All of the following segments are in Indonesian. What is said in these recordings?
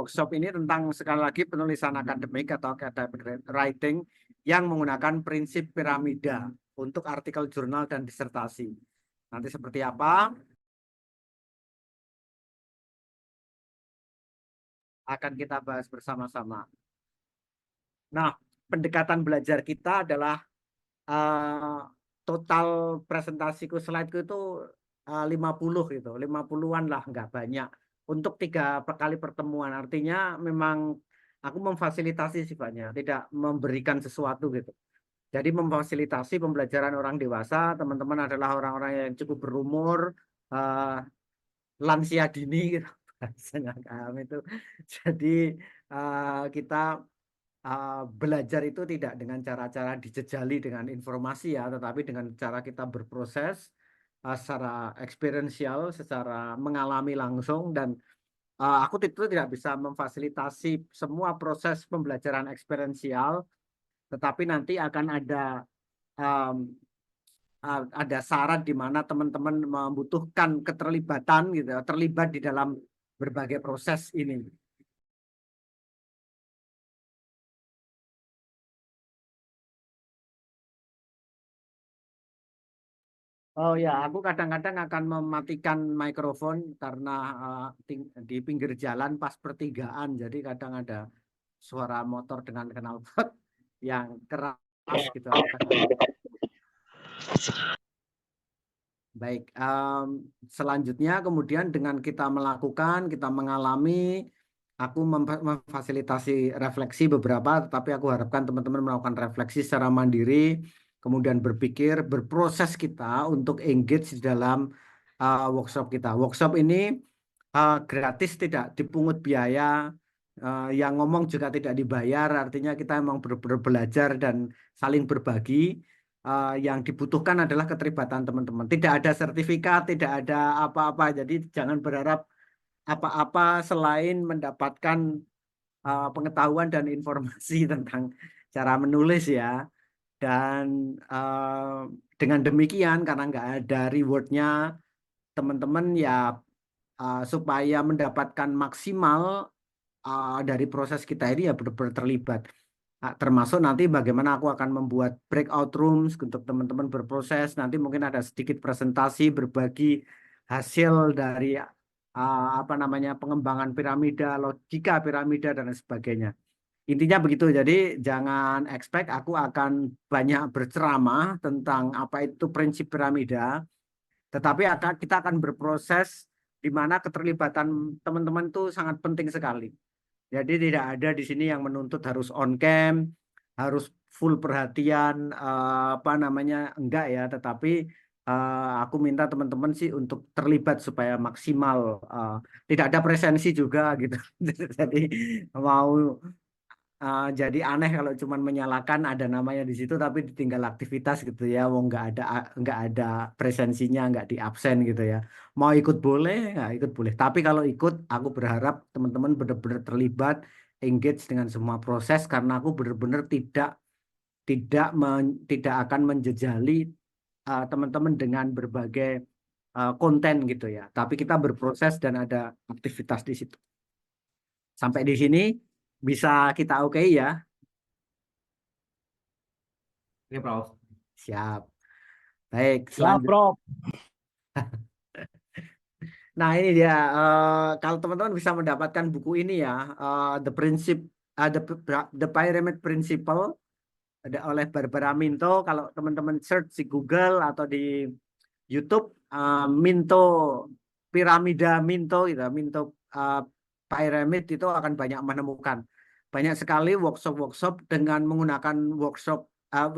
workshop ini tentang sekali lagi penulisan akademik atau academic writing yang menggunakan prinsip piramida untuk artikel jurnal dan disertasi. Nanti seperti apa akan kita bahas bersama-sama. Nah, pendekatan belajar kita adalah total presentasiku slide-ku itu 50 gitu, 50-an lah, nggak banyak. Untuk 3 kali pertemuan, artinya memang aku memfasilitasi sifatnya, tidak memberikan sesuatu gitu. Jadi memfasilitasi pembelajaran orang dewasa, teman-teman adalah orang-orang yang cukup berumur, uh, lansia dini gitu, bahasanya kami itu. Jadi kita belajar itu tidak dengan cara-cara dijejali dengan informasi ya, tetapi dengan cara kita berproses secara eksperiensial, secara mengalami langsung, dan aku itu tidak bisa memfasilitasi semua proses pembelajaran eksperiensial, tetapi nanti akan um, ada syarat di mana teman-teman membutuhkan keterlibatan gitu, terlibat di dalam berbagai proses ini. Oh ya, aku kadang-kadang akan mematikan mikrofon karena di pinggir jalan pas pertigaan, jadi kadang ada suara motor dengan knalpot yang keras gitu. Baik, selanjutnya kemudian dengan kita melakukan, kita mengalami, aku memfasilitasi refleksi beberapa, tapi aku harapkan teman-teman melakukan refleksi secara mandiri, kemudian berpikir, berproses kita untuk engage di dalam workshop kita. Workshop ini gratis, tidak dipungut biaya, yang ngomong juga tidak dibayar, artinya kita memang belajar dan saling berbagi. Yang dibutuhkan adalah keterlibatan teman-teman. Tidak ada sertifikat, tidak ada apa-apa. Jadi jangan berharap apa-apa selain mendapatkan pengetahuan dan informasi tentang cara menulis ya. Dan dengan demikian, karena nggak ada rewardnya, teman-teman ya supaya mendapatkan maksimal dari proses kita ini ya benar-benar terlibat. Termasuk nanti bagaimana aku akan membuat breakout rooms untuk teman-teman berproses. Nanti mungkin ada sedikit presentasi berbagi hasil dari apa namanya pengembangan piramida, logika piramida dan sebagainya. Intinya begitu. Jadi jangan expect aku akan banyak berceramah tentang apa itu prinsip piramida, tetapi kita akan berproses di mana keterlibatan teman-teman itu sangat penting sekali. Jadi tidak ada di sini yang menuntut harus on cam, harus full perhatian, apa namanya, enggak ya. Tetapi aku minta teman-teman sih untuk terlibat supaya maksimal. Tidak ada presensi juga gitu. Jadi mau jadi aneh kalau cuman menyalakan ada namanya di situ tapi ditinggal aktivitas gitu ya. Wong nggak ada presensinya, nggak di absen gitu ya. Mau ikut boleh, nggak ikut boleh. Tapi kalau ikut, aku berharap teman-teman benar-benar terlibat, engage dengan semua proses karena aku benar-benar tidak akan menjejali teman-teman dengan berbagai konten gitu ya. Tapi kita berproses dan ada aktivitas di situ. Sampai di sini bisa kita oke ya. Oke, Prof. Siap. Baik, Ya, selanjutnya. Prof. Nah, ini dia. Kalau teman-teman bisa mendapatkan buku ini ya, The Principle, The Pyramid Principle, oleh Barbara Minto. Kalau teman-teman search di Google atau di YouTube, Minto, Piramida Minto, gitu, Minto Pyramid itu akan banyak menemukan. Banyak sekali workshop-workshop dengan menggunakan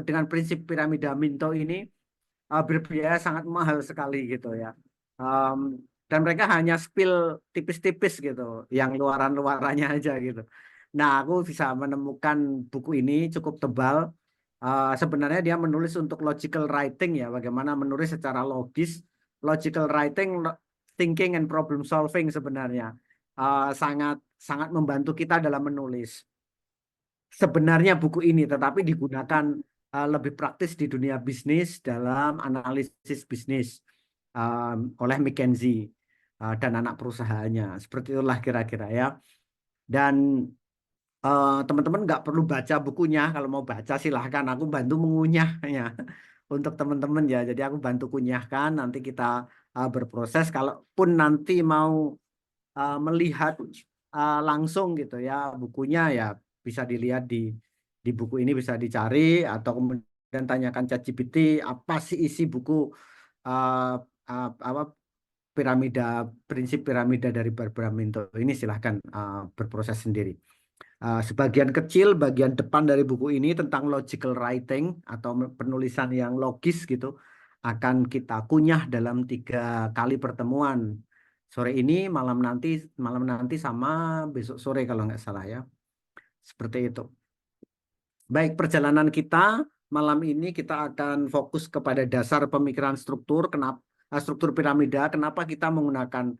dengan prinsip piramida Minto ini berbiaya sangat mahal sekali gitu ya. Dan mereka hanya spill tipis-tipis gitu, yang luaran-luarannya aja gitu. Nah, aku bisa menemukan buku ini cukup tebal. Sebenarnya dia menulis untuk logical writing ya, bagaimana menulis secara logis. Logical writing, thinking and problem solving sebenarnya sangat sangat membantu kita dalam menulis. Sebenarnya buku ini tetapi digunakan lebih praktis di dunia bisnis dalam analisis bisnis oleh McKinsey dan anak perusahaannya. Seperti itulah kira-kira ya. Dan teman-teman nggak perlu baca bukunya. Kalau mau baca silahkan. Aku bantu mengunyahnya untuk teman-teman ya. Jadi aku bantu kunyahkan. Nanti kita berproses. Kalaupun nanti mau melihat langsung gitu ya bukunya ya bisa dilihat di buku ini bisa dicari atau kemudian tanyakan ChatGPT apa sih isi buku uh, apa piramida prinsip piramida dari Barbara Minto ini silahkan berproses sendiri. Sebagian kecil bagian depan dari buku ini tentang logical writing atau penulisan yang logis gitu akan kita kunyah dalam 3 kali pertemuan sore ini malam nanti sama besok sore kalau nggak salah ya seperti itu. Baik, perjalanan kita malam ini kita akan fokus kepada dasar pemikiran struktur, struktur piramida, kenapa kita menggunakan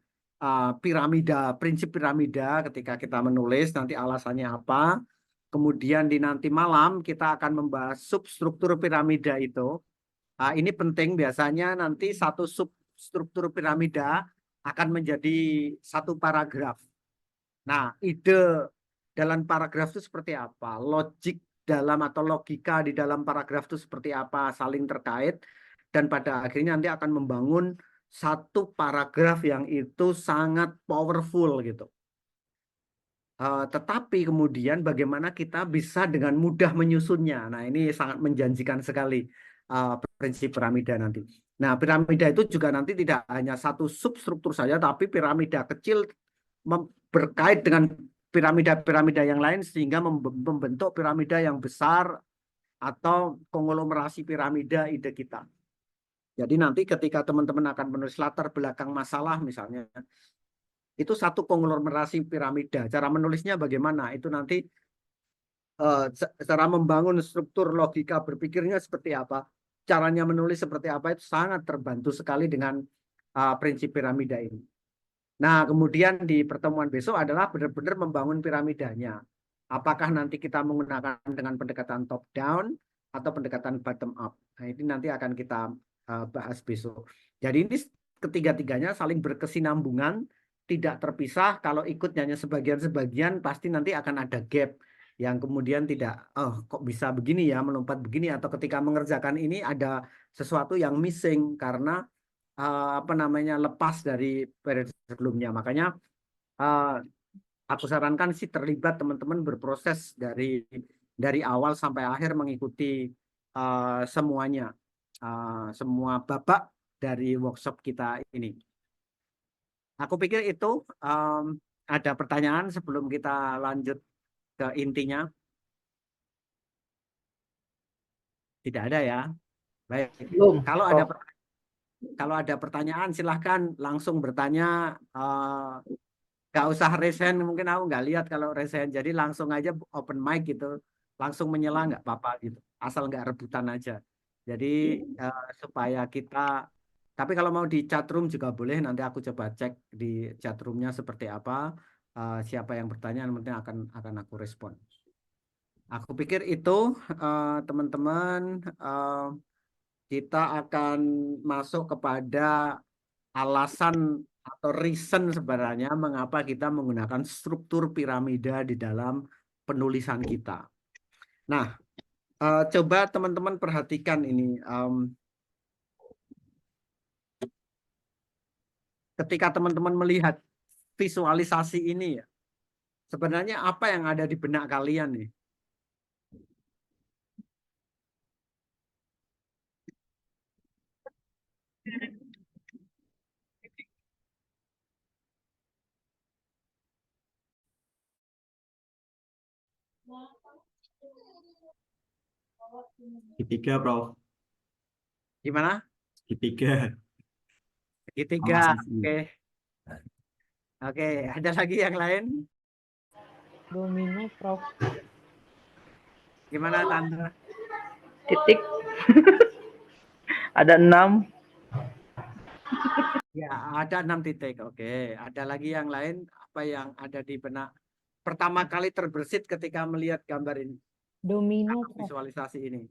piramida, prinsip piramida ketika kita menulis, nanti alasannya apa. Kemudian di nanti malam kita akan membahas substruktur piramida itu. Ini penting biasanya nanti satu substruktur piramida akan menjadi satu paragraf. Nah, ide dalam paragraf itu seperti apa? Logik dalam atau logika di dalam paragraf itu seperti apa? Saling terkait dan pada akhirnya nanti akan membangun satu paragraf yang itu sangat powerful gitu. Tetapi kemudian bagaimana kita bisa dengan mudah menyusunnya. Nah, ini sangat menjanjikan sekali prinsip piramida nanti. Nah, piramida itu juga nanti tidak hanya satu substruktur saja, tapi piramida kecil berkait dengan piramida-piramida yang lain sehingga membentuk piramida yang besar atau konglomerasi piramida ide kita. Jadi nanti ketika teman-teman akan menulis latar belakang masalah misalnya, itu satu konglomerasi piramida. Cara menulisnya bagaimana? Itu nanti cara membangun struktur logika berpikirnya seperti apa, caranya menulis seperti apa itu sangat terbantu sekali dengan prinsip piramida ini. Nah, kemudian di pertemuan besok adalah benar-benar membangun piramidanya. Apakah nanti kita menggunakan dengan pendekatan top down atau pendekatan bottom up. Nah, ini nanti akan kita bahas besok. Jadi ini ketiga-tiganya saling berkesinambungan, tidak terpisah. Kalau ikut hanya sebagian-sebagian, pasti nanti akan ada gap yang kemudian tidak, oh kok bisa begini ya, melompat begini, atau ketika mengerjakan ini ada sesuatu yang missing karena apa namanya lepas dari periode sebelumnya. Makanya uh, aku sarankan sih terlibat teman-teman berproses dari awal sampai akhir mengikuti semuanya, semua babak dari workshop kita ini. Aku pikir itu ada pertanyaan sebelum kita lanjut ke intinya. Tidak ada ya. Baik. Belum, Kalau ada Prof. pertanyaan silahkan langsung bertanya. Gak usah resen, mungkin aku nggak lihat kalau resen. Jadi langsung aja open mic gitu, langsung menyela nggak apa-apa gitu, asal nggak rebutan aja. Jadi supaya kita, tapi kalau mau di chat room juga boleh. Nanti aku coba cek di chat roomnya seperti apa. Siapa yang bertanya, nanti akan aku respon. Aku pikir itu teman-teman, kita akan masuk kepada alasan atau reason sebenarnya mengapa kita menggunakan struktur piramida di dalam penulisan kita. Nah, coba teman-teman perhatikan ini. Ketika teman-teman melihat visualisasi ini, ya, sebenarnya apa yang ada di benak kalian nih? Segitiga, Prof. Gimana? Segitiga. Segitiga. Sama sisi. Oke. Oke, ada lagi yang lain? Domino, Prof. Gimana, Tante? Titik. Ada 6. Ya, ada 6 titik. Oke, ada lagi yang lain? Apa yang ada di benak pertama kali terbersit ketika melihat gambar ini? Domino, Atau Prof. visualisasi ini?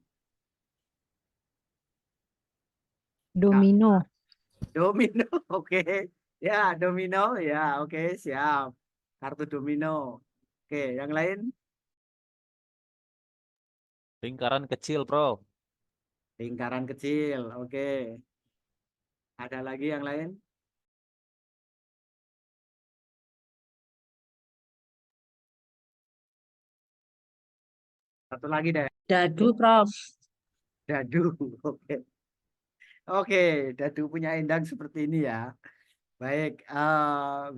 Domino. Domino, oke. Ya, domino, ya, oke, siap. Kartu domino. Oke, yang lain? Lingkaran kecil, Prof. Lingkaran kecil. Oke. Ada lagi yang lain? Satu lagi deh. Dadu, Prof. Dadu. Oke. Oke, dadu punya Endang seperti ini ya. Baik,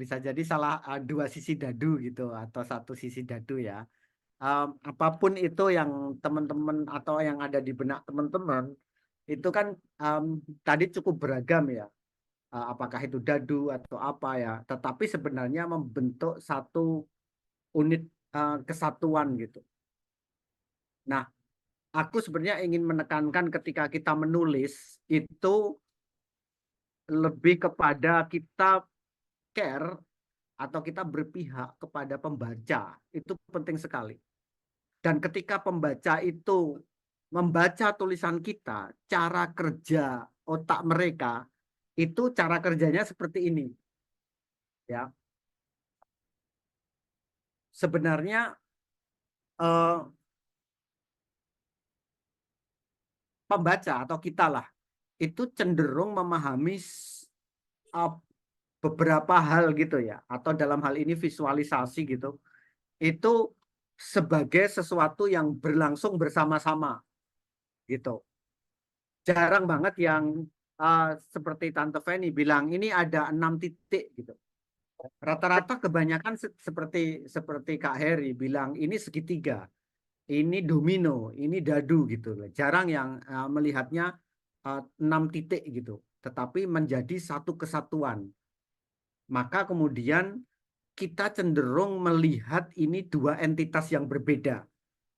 bisa jadi salah dua sisi dadu gitu atau satu sisi dadu ya. Apapun itu yang teman-teman atau yang ada di benak teman-teman itu kan tadi cukup beragam ya. Apakah itu dadu atau apa ya. Tetapi sebenarnya membentuk satu unit kesatuan gitu. Nah, aku sebenarnya ingin menekankan ketika kita menulis itu lebih kepada kita care atau kita berpihak kepada pembaca. Itu penting sekali. Dan ketika pembaca itu membaca tulisan kita, cara kerja otak mereka itu cara kerjanya seperti ini. Ya. Sebenarnya pembaca atau kita lah itu cenderung memahami beberapa hal gitu ya, atau dalam hal ini visualisasi gitu, itu sebagai sesuatu yang berlangsung bersama-sama gitu. Jarang banget yang seperti Tante Feni bilang ini ada 6 titik gitu. Rata-rata kebanyakan seperti Kak Heri bilang ini segitiga, ini domino, ini dadu gitu. Jarang yang melihatnya 6 titik gitu, tetapi menjadi satu kesatuan. Maka kemudian kita cenderung melihat ini dua entitas yang berbeda.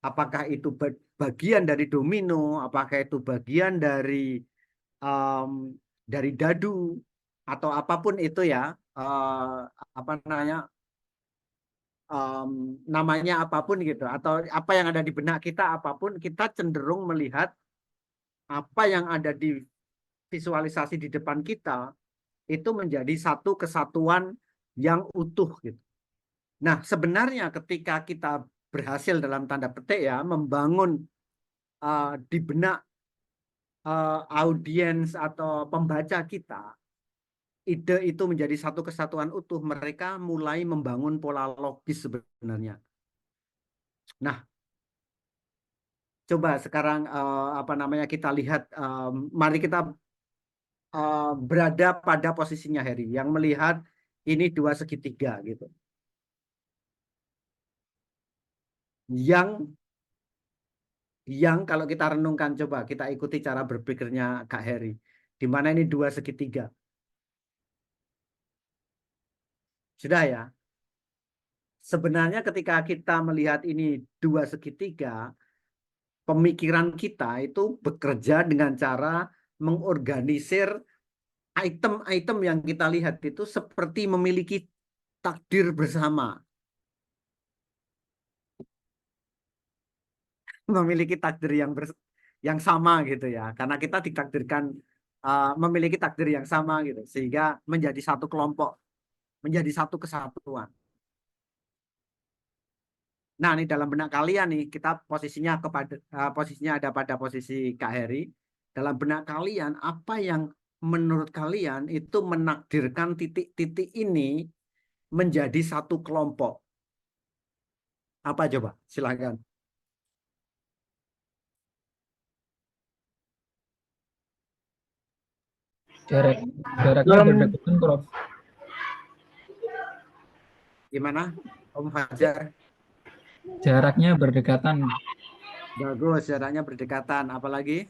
Apakah itu bagian dari domino, apakah itu bagian dari dadu, atau apapun itu ya, apa namanya apapun gitu, atau apa yang ada di benak kita apapun, kita cenderung melihat apa yang ada di visualisasi di depan kita itu menjadi satu kesatuan yang utuh gitu. Nah, sebenarnya ketika kita berhasil dalam tanda petik ya membangun di benak audiens atau pembaca kita, ide itu menjadi satu kesatuan utuh, mereka mulai membangun pola logis sebenarnya. Nah, coba sekarang apa namanya kita lihat, mari kita berada pada posisinya Heri yang melihat ini dua segitiga gitu. Yang kalau kita renungkan, coba kita ikuti cara berpikirnya Kak Heri. Di mana ini dua segitiga? Sudah ya? Sebenarnya ketika kita melihat ini dua segitiga, pemikiran kita itu bekerja dengan cara mengorganisir item-item yang kita lihat itu seperti memiliki takdir bersama. Memiliki takdir yang sama gitu ya. Karena kita ditakdirkan memiliki takdir yang sama gitu. Sehingga menjadi satu kelompok, menjadi satu kesatuan. Nah, ini dalam benak kalian nih, kita posisinya ada pada posisi Kak Heri. Dalam benak kalian, apa yang menurut kalian itu menakdirkan titik-titik ini menjadi satu kelompok? Apa coba? Silakan. Jaraknya berdekatan, Prof. Gimana, Om Fajar? Jaraknya berdekatan. Bagus, jaraknya berdekatan. Apalagi?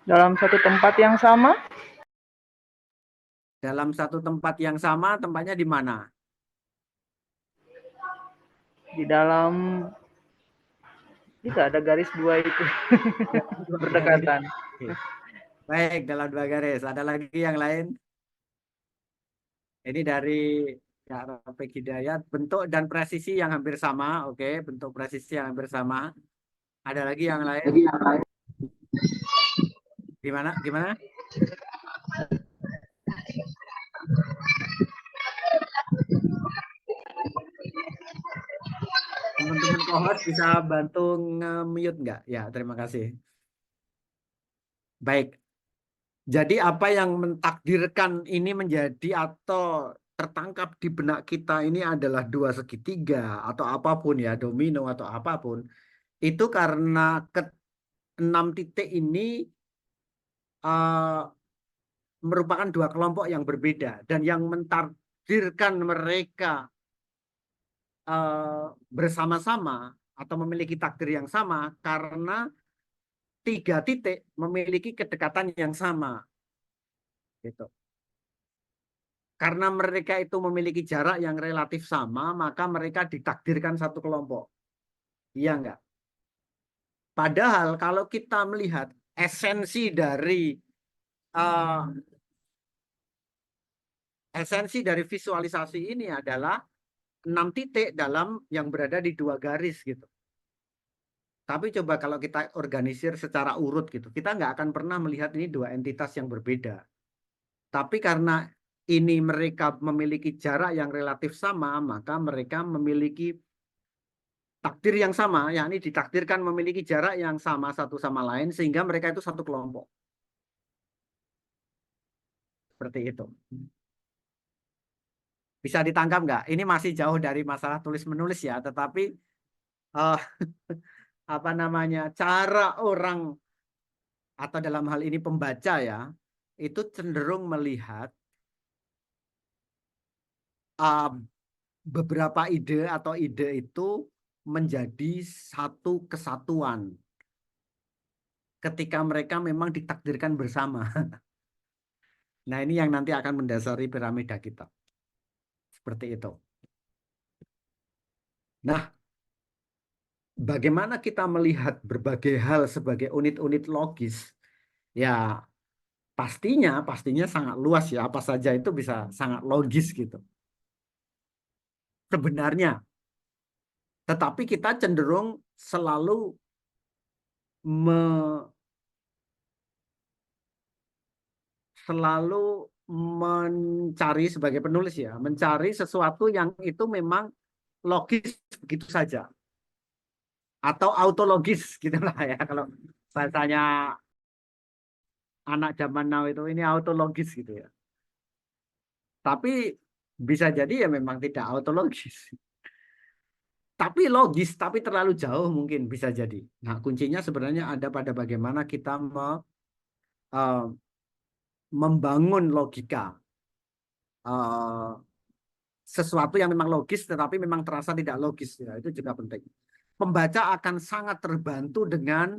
Dalam satu tempat yang sama? Dalam satu tempat yang sama, tempatnya di mana? Di dalam itu ada garis dua itu. Berdekatan. Baik, dalam dua garis. Ada lagi yang lain? Ini dari Kak Rafiq Hidayat. Bentuk dan presisi yang hampir sama. Oke, bentuk presisi yang hampir sama. Ada lagi yang lain? Gimana? Gimana? teman-teman co-host bisa bantu nge-mute nggak? Ya, terima kasih. Baik. Jadi apa yang mentakdirkan ini menjadi atau tertangkap di benak kita ini adalah dua segitiga atau apapun ya, domino atau apapun. Itu karena ke 6 titik ini uh, merupakan dua kelompok yang berbeda dan yang mentakdirkan mereka bersama-sama atau memiliki takdir yang sama karena 3 titik memiliki kedekatan yang sama gitu. Karena mereka itu memiliki jarak yang relatif sama, maka mereka ditakdirkan satu kelompok. Iya enggak? Padahal kalau kita melihat uh, esensi dari visualisasi ini adalah 6 titik dalam yang berada di 2 garis gitu. Tapi coba kalau kita organisir secara urut gitu, kita nggak akan pernah melihat ini 2 entitas yang berbeda. Tapi karena ini mereka memiliki jarak yang relatif sama, maka mereka memiliki takdir yang sama, yakni ditakdirkan memiliki jarak yang sama satu sama lain, sehingga mereka itu satu kelompok. Seperti itu. Bisa ditangkap nggak? Ini masih jauh dari masalah tulis-menulis ya, tetapi uh, apa namanya, cara orang atau dalam hal ini pembaca ya, itu cenderung melihat beberapa ide atau ide itu menjadi satu kesatuan ketika mereka memang ditakdirkan bersama. Nah, ini yang nanti akan mendasari piramida kita. Seperti itu. Nah, bagaimana kita melihat berbagai hal sebagai unit-unit logis? Ya, pastinya sangat luas ya. Apa saja itu bisa sangat logis gitu. Sebenarnya. Tetapi kita cenderung selalu mencari sebagai penulis ya, mencari sesuatu yang itu memang logis begitu saja atau autologis gitu lah ya, kalau bahasanya anak zaman now itu ini autologis gitu ya. Tapi bisa jadi ya memang tidak autologis. Tapi logis, tapi terlalu jauh mungkin bisa jadi. Nah, kuncinya sebenarnya ada pada bagaimana kita membangun logika. Sesuatu yang memang logis tetapi memang terasa tidak logis ya, itu juga penting. Pembaca akan sangat terbantu dengan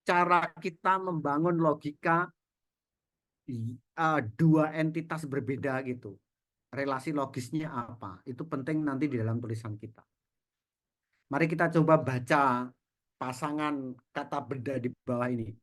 cara kita membangun logika 2 entitas berbeda gitu. Relasi logisnya apa? Itu penting nanti di dalam tulisan kita. Mari kita coba baca pasangan kata benda di bawah ini.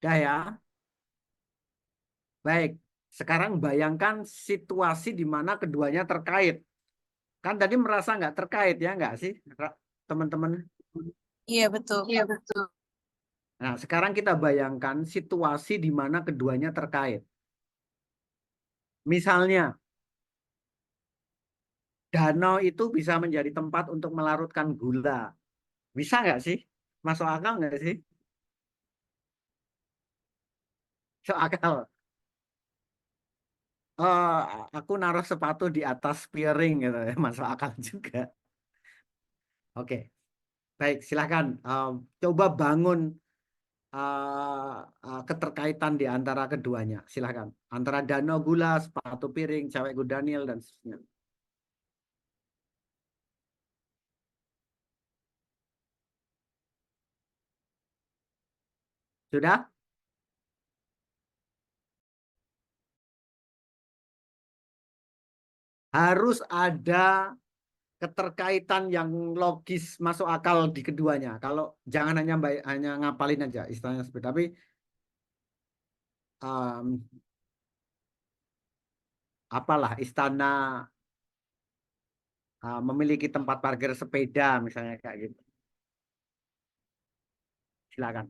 Dah ya. Baik, sekarang bayangkan situasi di mana keduanya terkait. Kan tadi merasa nggak terkait ya, nggak sih, teman-teman? Iya betul. Iya betul. Nah, sekarang kita bayangkan situasi di mana keduanya terkait. Misalnya, danau itu bisa menjadi tempat untuk melarutkan gula. Bisa nggak sih? Masuk akal nggak sih? Masuk akal. Aku naruh sepatu di atas piring gitu ya, masuk akal juga. Oke, baik, silakan. Coba bangun keterkaitan di antara keduanya. Silakan. Antara danau gula, sepatu piring, cewekku Daniel, dan seterusnya. Sudah? harus ada keterkaitan yang logis masuk akal di keduanya. Kalau jangan hanya ngapalin aja istilahnya seperti tapi apalah istana memiliki tempat parkir sepeda misalnya kayak gitu. Silakan.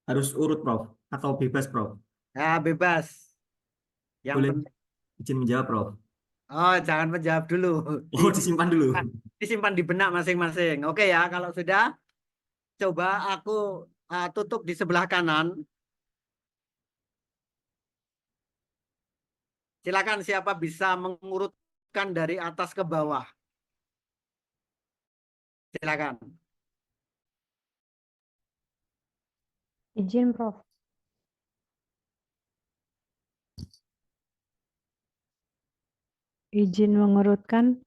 Harus urut, Prof. Atau bebas, Prof. Ya, bebas. Yang Boleh penting izin menjawab, Prof. jangan menjawab dulu. Oh, disimpan dulu. Disimpan di benak masing-masing. Oke ya, kalau sudah coba aku tutup di sebelah kanan. Silakan siapa bisa mengurutkan dari atas ke bawah. Silakan. Izin, Prof. Izin mengurutkan.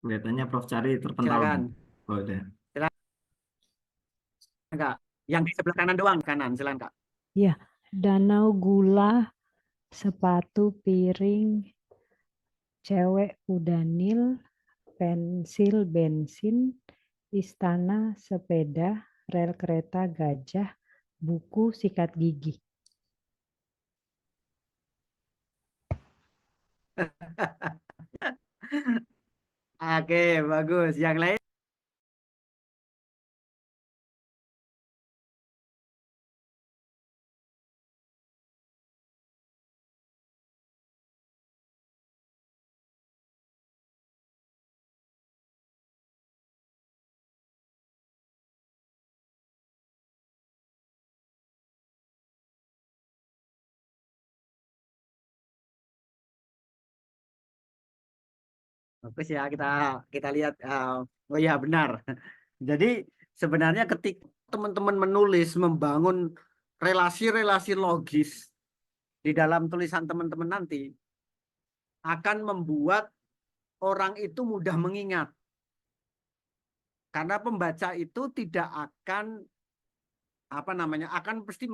Kelihatannya Prof cari terpental. Silakan. Oh, udah. Enggak. Yang di sebelah kanan doang, kanan. Silakan, Kak. Ya, danau gula, sepatu piring, cewek udanil, pensil bensin, istana sepeda, rel kereta gajah, buku sikat gigi. Oke, bagus. Yang lain? Bagus ya, kita lihat. Oh ya, benar. Jadi sebenarnya ketika teman-teman menulis, membangun relasi-relasi logis di dalam tulisan teman-teman nanti, akan membuat orang itu mudah mengingat. Karena pembaca itu tidak akan, akan pasti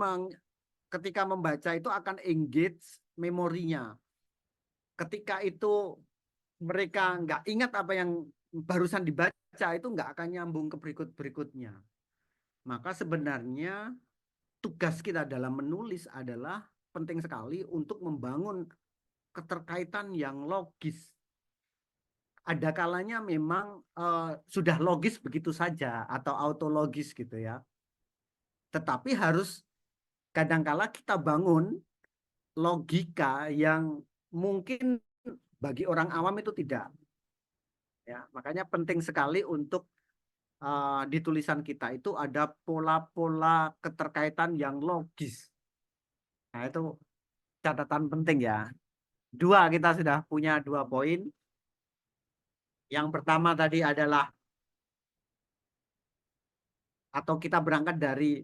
ketika membaca itu akan engage memorinya. Ketika itu mereka nggak ingat apa yang barusan dibaca, itu nggak akan nyambung ke berikut-berikutnya. Maka sebenarnya tugas kita dalam menulis adalah penting sekali untuk membangun keterkaitan yang logis. Ada kalanya memang sudah logis begitu saja atau autologis gitu ya. Tetapi harus kadangkala kita bangun logika yang mungkin bagi orang awam itu tidak. Ya, makanya penting sekali untuk di tulisan kita itu ada pola-pola keterkaitan yang logis. Nah, itu catatan penting ya. Kita sudah punya 2 poin. Yang pertama tadi adalah, atau kita berangkat dari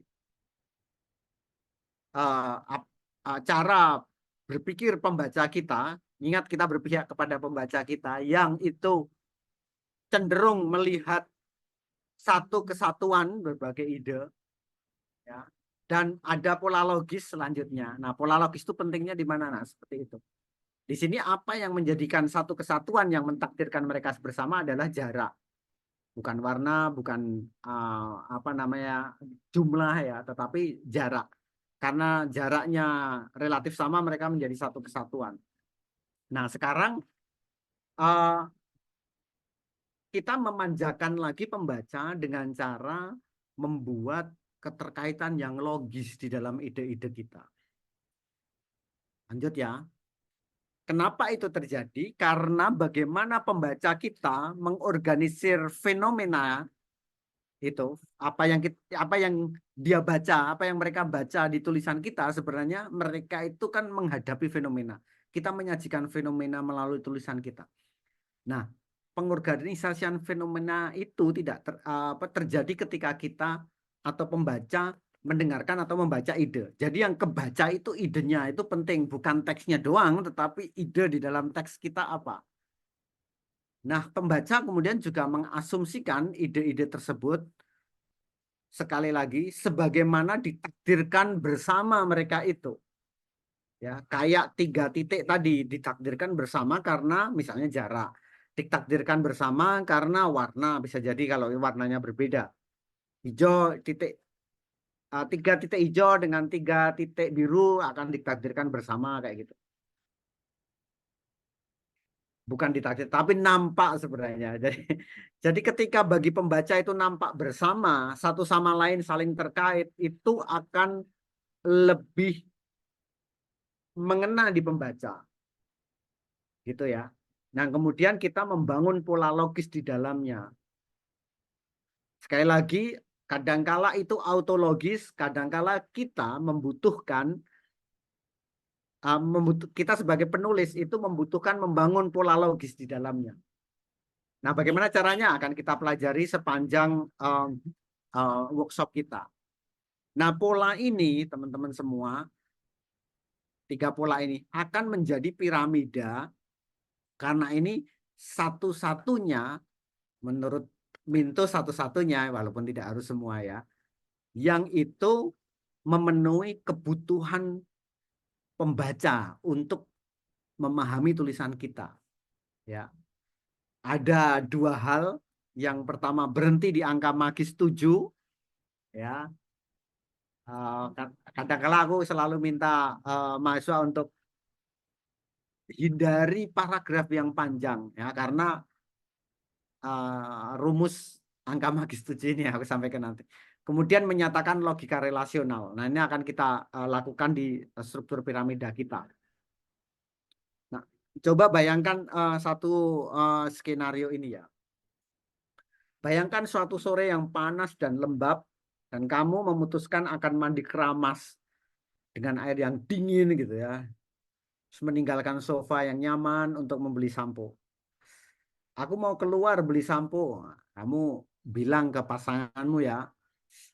cara berpikir pembaca kita. Ingat, kita berpihak kepada pembaca kita yang itu cenderung melihat satu kesatuan berbagai ide, ya. Dan ada pola logis selanjutnya. Nah, pola logis itu pentingnya di mana? Nah, seperti itu. Di sini apa yang menjadikan satu kesatuan yang mentakdirkan mereka bersama adalah jarak. Bukan warna, bukan jumlah ya, tetapi jarak. Karena jaraknya relatif sama, mereka menjadi satu kesatuan. Nah, sekarang kita memanjakan lagi pembaca dengan cara membuat keterkaitan yang logis di dalam ide-ide kita. Lanjut ya. Kenapa itu terjadi? Karena bagaimana pembaca kita mengorganisir fenomena itu, apa yang dia baca, apa yang mereka baca di tulisan kita, sebenarnya mereka itu kan menghadapi fenomena. Kita menyajikan fenomena melalui tulisan kita. Nah, pengorganisasian fenomena itu tidak terjadi ketika kita atau pembaca mendengarkan atau membaca ide. Jadi yang kebaca itu idenya, itu penting, bukan teksnya doang, tetapi ide di dalam teks kita apa. Nah, pembaca kemudian juga mengasumsikan ide-ide tersebut, sekali lagi, sebagaimana ditakdirkan bersama mereka itu. Ya, kayak 3 titik tadi ditakdirkan bersama karena misalnya jarak. Ditakdirkan bersama karena warna, bisa jadi kalau warnanya berbeda. Hijau titik 3 titik hijau dengan 3 titik biru akan ditakdirkan bersama kayak gitu. Bukan ditakdir, tapi nampak sebenarnya. Jadi ketika bagi pembaca itu nampak bersama, satu sama lain saling terkait, itu akan lebih mengena di pembaca. Gitu ya. Nah, kemudian kita membangun pola logis di dalamnya. Sekali lagi, kadangkala itu autologis, kadangkala kita membutuhkan kita sebagai penulis itu membutuhkan membangun pola logis di dalamnya. Nah, bagaimana caranya akan kita pelajari sepanjang workshop kita. Nah, pola ini, teman-teman semua, 3 pola ini akan menjadi piramida karena ini satu-satunya, menurut Minto satu-satunya, walaupun tidak harus semua ya, yang itu memenuhi kebutuhan pembaca untuk memahami tulisan kita. Ya, ada 2 hal. Yang pertama, berhenti di angka magis 7. Ya, kadang-kala aku selalu minta mahasiswa untuk hindari paragraf yang panjang, ya, karena rumus angka magis 7 ini aku sampaikan nanti. Kemudian menyatakan logika relasional. Nah, ini akan kita lakukan di struktur piramida kita. Nah, coba bayangkan satu skenario ini ya. Bayangkan suatu sore yang panas dan lembab, dan kamu memutuskan akan mandi keramas dengan air yang dingin gitu ya. Terus meninggalkan sofa yang nyaman untuk membeli sampo. Aku mau keluar beli sampo. Kamu bilang ke pasanganmu ya,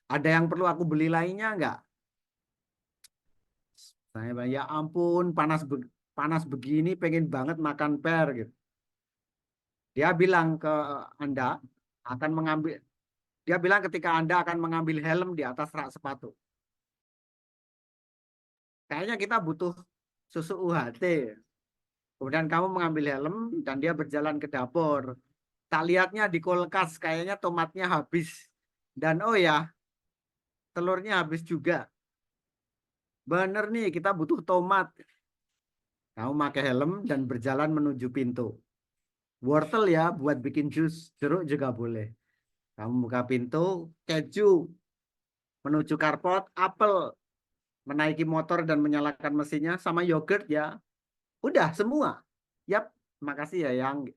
ada yang perlu aku beli lainnya enggak? Saya bilang, ya ampun, panas begini, pengen banget makan per gitu. Dia bilang ke Anda akan mengambil, dia bilang ketika Anda akan mengambil helm di atas rak sepatu. Kayaknya kita butuh susu UHT. Kemudian kamu mengambil helm dan dia berjalan ke dapur. Tak lihatnya di kulkas, kayaknya tomatnya habis. Dan oh ya, telurnya habis juga. Bener nih, kita butuh tomat. Kamu pakai helm dan berjalan menuju pintu. Wortel ya, buat bikin jus. Jeruk juga boleh. Kamu buka pintu, keju. Menuju carport, apel. Menaiki motor dan menyalakan mesinnya, sama yogurt ya. Udah semua. Yap, makasih ya yang.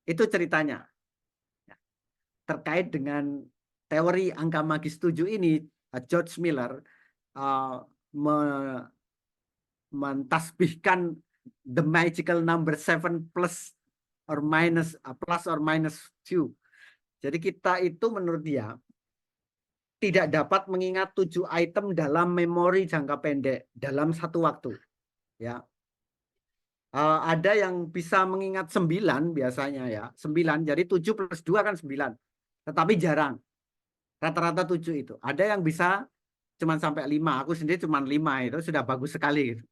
Itu ceritanya. Terkait dengan teori angka magis 7 ini, George Miller mentasbihkan the magical number 7 plus or minus 2. Jadi kita itu menurut dia tidak dapat mengingat 7 item dalam memori jangka pendek dalam satu waktu. Ya, ada yang bisa mengingat 9 biasanya ya, 9. Jadi 7 plus 2 kan 9. Tetapi jarang. Rata-rata 7 itu. Ada yang bisa cuma sampai 5. Aku sendiri cuma 5, itu sudah bagus sekali gitu.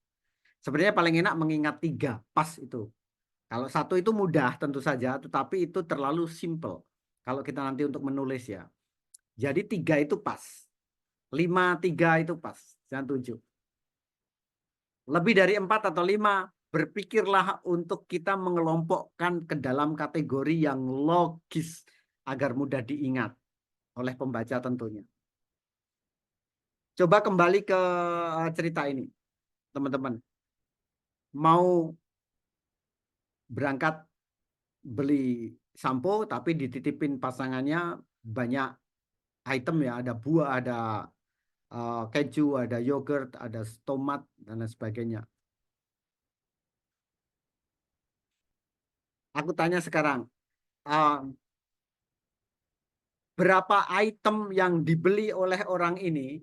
Sebenarnya paling enak mengingat 3, pas itu. Kalau 1 itu mudah tentu saja, tetapi itu terlalu simple kalau kita nanti untuk menulis ya. Jadi 3 itu pas. 5, 3 itu pas. Jangan 7. Lebih dari 4 atau 5, berpikirlah untuk kita mengelompokkan ke dalam kategori yang logis agar mudah diingat oleh pembaca tentunya. Coba kembali ke cerita ini, teman-teman. mau berangkat beli sampo tapi dititipin pasangannya banyak item ya, ada buah, ada keju, ada yogurt, ada tomat dan lain sebagainya. Aku tanya sekarang, uh, berapa item yang dibeli oleh orang ini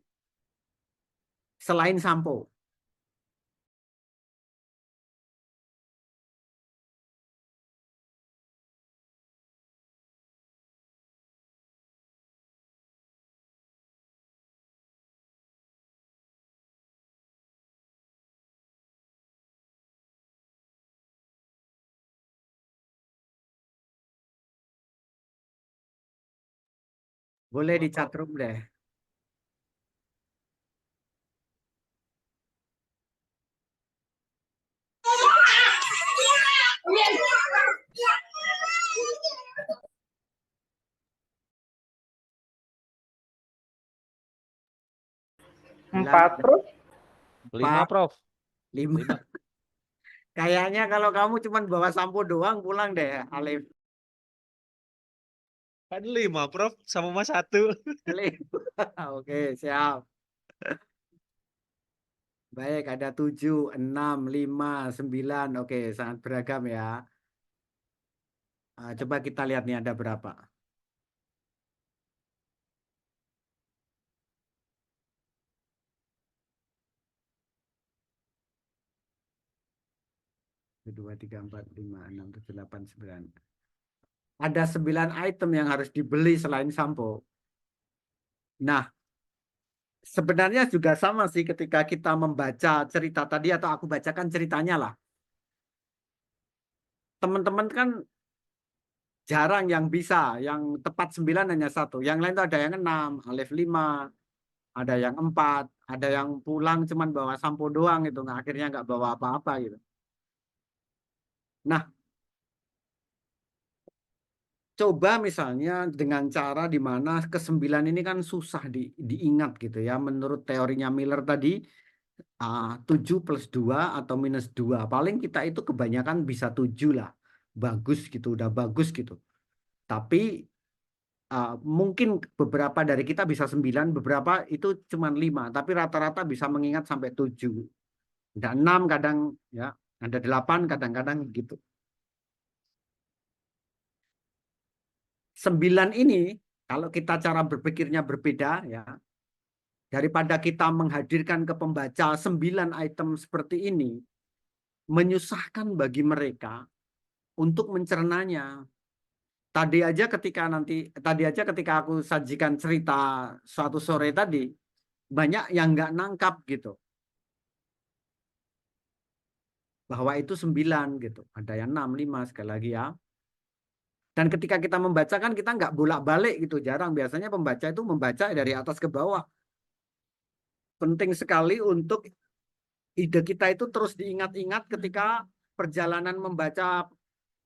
selain sampo? Boleh dicatruk deh. Empat, Prof. 5, Prof. 5. 5. Kayaknya kalau kamu cuma bawa sampo doang pulang deh, Alif. Kan 5, Prof. Sama Mas 1. Alif. Oke, siap. Baik, ada 7, 6, 5, 9. Oke, sangat beragam ya. Coba kita lihat nih ada berapa. Dua, 3, 4, 5, 6, 7, 8, 9. Ada 9 item yang harus dibeli selain sampo. Nah, sebenarnya juga sama sih ketika kita membaca cerita tadi atau aku bacakan ceritanya lah. Teman-teman kan jarang yang bisa, yang tepat 9 hanya 1. Yang lain tuh ada yang 6, Alif 5, ada yang 4, ada yang pulang cuman bawa sampo doang gitu, nggak, akhirnya nggak bawa apa-apa gitu. Nah, coba misalnya dengan cara di mana ke-9 ini kan susah diingat gitu ya. Menurut teorinya Miller tadi, 7 plus 2 atau minus 2. Paling kita itu kebanyakan bisa 7 lah. Bagus gitu, udah bagus gitu. Tapi mungkin beberapa dari kita bisa 9, beberapa itu cuma 5. Tapi rata-rata bisa mengingat sampai 7. Ada 6 kadang ya, ada 8 kadang-kadang gitu. 9 ini kalau kita cara berpikirnya berbeda ya, daripada kita menghadirkan ke pembaca 9 item seperti ini, menyusahkan bagi mereka untuk mencernanya. Tadi aja ketika aku sajikan cerita suatu sore tadi, banyak yang nggak nangkap gitu. Bahwa itu 9 gitu. Ada yang 6, 5 sekali lagi ya. Dan ketika kita membacakan kita nggak bolak-balik gitu, jarang. Biasanya pembaca itu membaca dari atas ke bawah. Penting sekali untuk ide kita itu terus diingat-ingat ketika perjalanan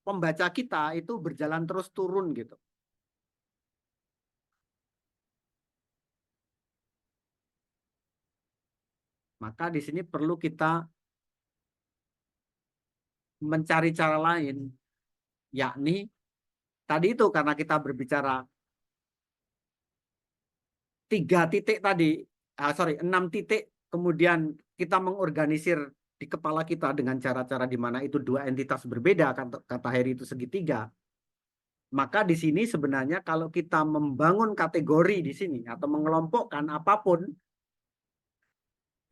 pembaca kita itu berjalan terus turun gitu. Maka di sini perlu kita mencari cara lain, yakni tadi itu karena kita berbicara 6 titik, kemudian kita mengorganisir di kepala kita dengan cara-cara di mana itu 2 entitas berbeda, kata Harry itu segitiga. Maka di sini sebenarnya kalau kita membangun kategori di sini atau mengelompokkan apapun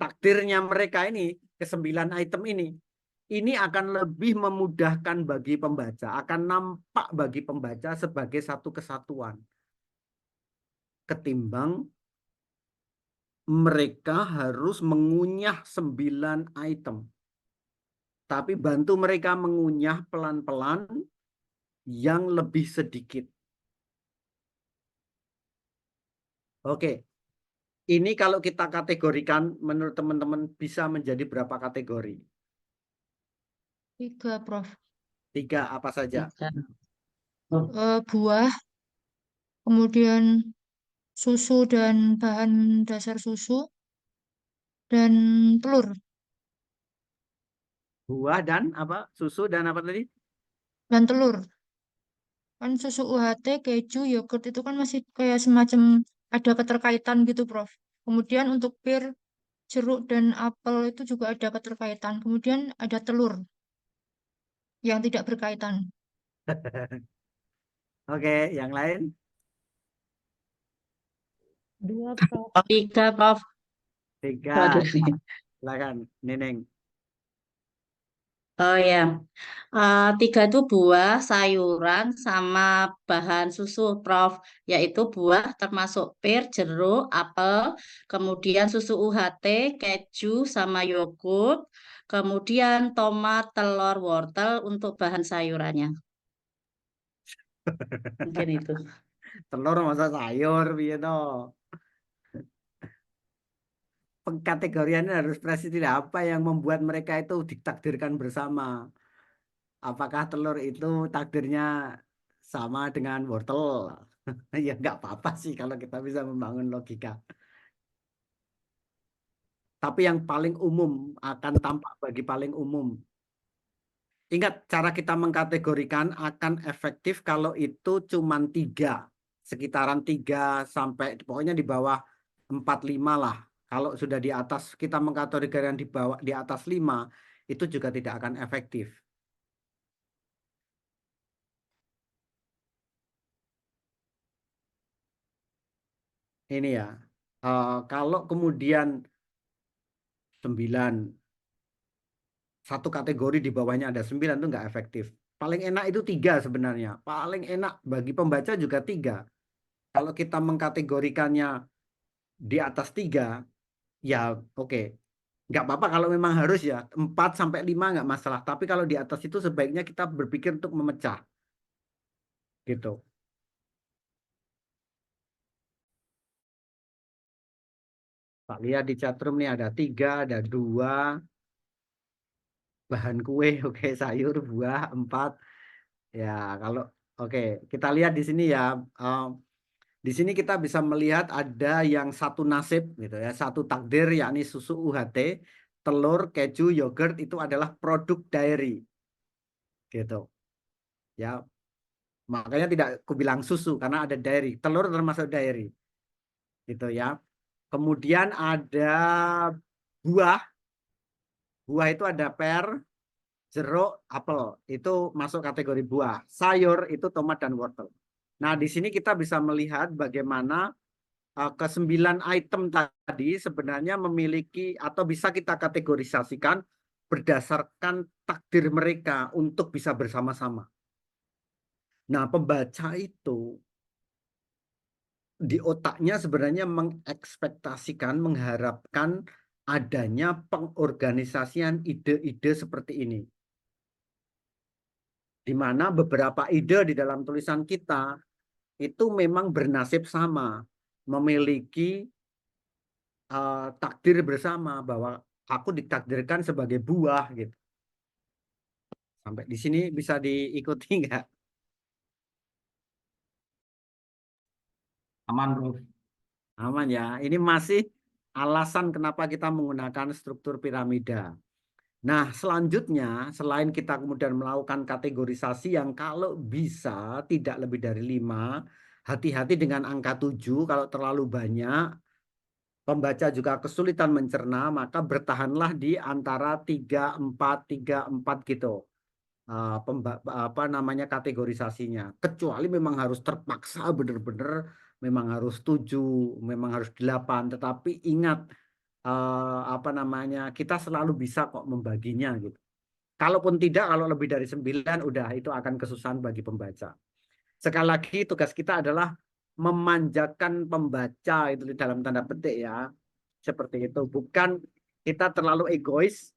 takdirnya mereka ini ke-9 item ini akan lebih memudahkan bagi pembaca, akan nampak bagi pembaca sebagai satu kesatuan ketimbang mereka harus mengunyah 9 item. Tapi bantu mereka mengunyah pelan-pelan yang lebih sedikit. Oke. Ini kalau kita kategorikan menurut teman-teman bisa menjadi berapa kategori? 3, Prof. 3 apa saja? Buah, kemudian susu dan bahan dasar susu, dan telur. Buah dan apa? Susu dan apa tadi? Dan telur. Kan susu UHT, keju, yogurt itu kan masih kayak semacam ada keterkaitan gitu, Prof. Kemudian untuk pir, jeruk, dan apel itu juga ada keterkaitan. Kemudian ada telur yang tidak berkaitan. Oke, yang lain? 2, Prof. 3, Prof. 3. Waduh. Silakan, Neneng. Oh ya, 3 itu buah, sayuran, sama bahan susu, Prof. Yaitu buah termasuk pir, jeruk, apel, kemudian susu UHT, keju, sama yogurt, kemudian tomat, telur, wortel untuk bahan sayurannya. Mungkin itu. Telur masa sayur, piye to? Pengkategoriannya harus presisi tidak apa yang membuat mereka itu ditakdirkan bersama. Apakah telur itu takdirnya sama dengan wortel? Ya nggak apa-apa sih kalau kita bisa membangun logika. Tapi yang paling umum akan tampak bagi paling umum. Ingat, cara kita mengkategorikan akan efektif kalau itu cuma 3. Sekitaran 3 sampai pokoknya di bawah 4-5 lah. Kalau sudah di atas, kita mengkategorikan di bawah di atas 5, itu juga tidak akan efektif. Ini ya, kalau kemudian 9, satu kategori di bawahnya ada 9 itu nggak efektif. Paling enak itu 3 sebenarnya. Paling enak bagi pembaca juga 3. Kalau kita mengkategorikannya di atas 3, ya oke. Nggak apa-apa kalau memang harus ya. 4-5 nggak masalah. Tapi kalau di atas itu sebaiknya kita berpikir untuk memecah. Gitu. Pak lihat di chatroom nih ada 3, ada 2. Bahan kue, oke, sayur, buah, 4. Ya, kalau oke, kita lihat di sini ya. Di sini kita bisa melihat ada yang satu nasib gitu ya, satu takdir yakni susu UHT, telur, keju, yogurt itu adalah produk dairy. Gitu. Ya. Makanya tidak aku bilang susu karena ada dairy. Telur termasuk dairy. Gitu ya. Kemudian ada buah. Buah itu ada per, jeruk, apel. Itu masuk kategori buah. Sayur itu tomat dan wortel. Nah, di sini kita bisa melihat bagaimana ke-9 item tadi sebenarnya memiliki atau bisa kita kategorisasikan berdasarkan takdir mereka untuk bisa bersama-sama. Nah, pembaca itu di otaknya sebenarnya mengekspektasikan, mengharapkan adanya pengorganisasian ide-ide seperti ini. Di mana beberapa ide di dalam tulisan kita itu memang bernasib sama, memiliki takdir bersama bahwa aku ditakdirkan sebagai buah gitu. Sampai di sini bisa diikuti nggak? Aman, Prof. Aman ya. Ini masih alasan kenapa kita menggunakan struktur piramida. Nah, selanjutnya selain kita kemudian melakukan kategorisasi yang kalau bisa tidak lebih dari 5, hati-hati dengan angka 7 kalau terlalu banyak. Pembaca juga kesulitan mencerna, maka bertahanlah di antara 3-4 gitu. Apa namanya kategorisasinya. Kecuali memang harus terpaksa benar-benar memang harus 7, memang harus 8. Tetapi ingat apa namanya kita selalu bisa kok membaginya gitu. Kalaupun tidak, kalau lebih dari 9 udah itu akan kesusahan bagi pembaca. Sekali lagi tugas kita adalah memanjakan pembaca itu di dalam tanda petik ya. Seperti itu. Bukan kita terlalu egois.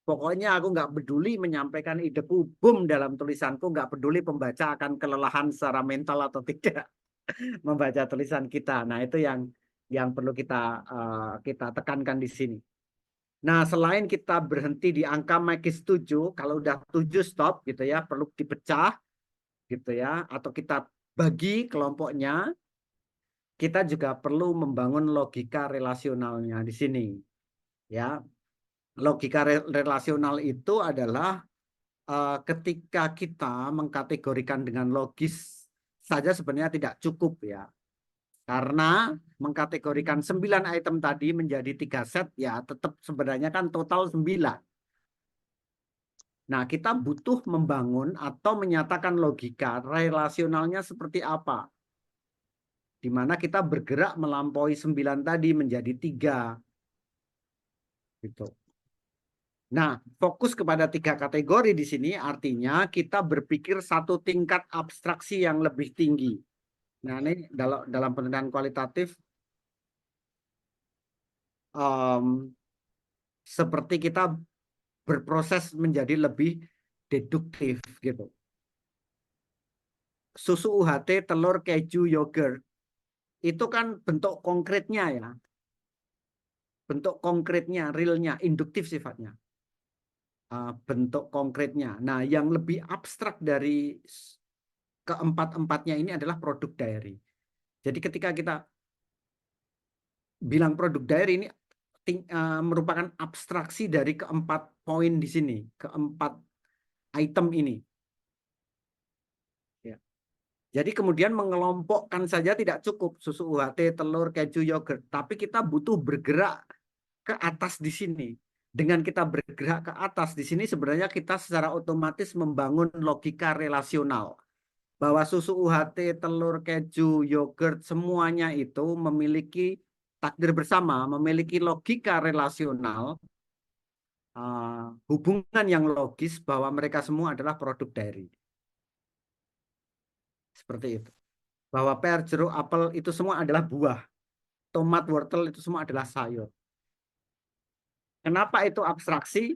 Pokoknya aku nggak peduli menyampaikan ideku, boom dalam tulisanku, nggak peduli pembaca akan kelelahan secara mental atau tidak membaca tulisan kita. Nah itu yang perlu kita tekankan di sini. Nah selain kita berhenti di angka magis 7, kalau udah 7 stop gitu ya, perlu dipecah gitu ya, atau kita bagi kelompoknya, kita juga perlu membangun logika relasionalnya di sini ya. logika relasional itu adalah ketika kita mengkategorikan dengan logis saja sebenarnya tidak cukup ya. Karena mengkategorikan 9 item tadi menjadi 3 set ya tetap sebenarnya kan total 9. Nah, kita butuh membangun atau menyatakan logika relasionalnya seperti apa. Di mana kita bergerak melampaui 9 tadi menjadi 3. Gitu. Nah, fokus kepada 3 kategori di sini artinya kita berpikir satu tingkat abstraksi yang lebih tinggi. Nah, ini dalam penelitian kualitatif seperti kita berproses menjadi lebih deduktif gitu. Susu UHT, telur, keju, yogurt itu kan bentuk konkretnya ya. Bentuk konkretnya, realnya, induktif sifatnya. Bentuk konkretnya. Nah, yang lebih abstrak dari keempat-empatnya ini adalah produk dairy. Jadi ketika kita bilang produk dairy ini merupakan abstraksi dari keempat poin di sini, keempat item ini. Ya. Jadi kemudian mengelompokkan saja tidak cukup susu UHT, telur, keju, yogurt, tapi kita butuh bergerak ke atas di sini. Dengan kita bergerak ke atas di sini sebenarnya kita secara otomatis membangun logika relasional. Bahwa susu UHT, telur, keju, yogurt, semuanya itu memiliki takdir bersama, memiliki logika relasional, hubungan yang logis bahwa mereka semua adalah produk dairy. Seperti itu. Bahwa pear, jeruk, apel itu semua adalah buah. Tomat, wortel itu semua adalah sayur. Kenapa itu abstraksi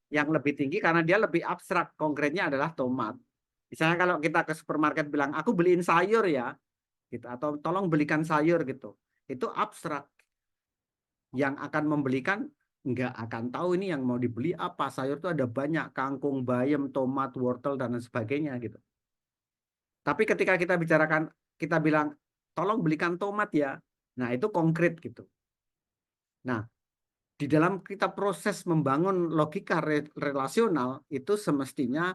yang lebih tinggi? Karena dia lebih abstrak. Konkretnya adalah tomat. Misalnya kalau kita ke supermarket bilang, aku beliin sayur ya, gitu, atau tolong belikan sayur gitu, itu abstrak. Yang akan membelikan nggak akan tahu ini yang mau dibeli apa. Sayur itu ada banyak, kangkung, bayam, tomat, wortel dan sebagainya gitu. Tapi ketika kita bicarakan, kita bilang tolong belikan tomat ya, nah itu konkret gitu. Nah, di dalam kita proses membangun logika relasional itu semestinya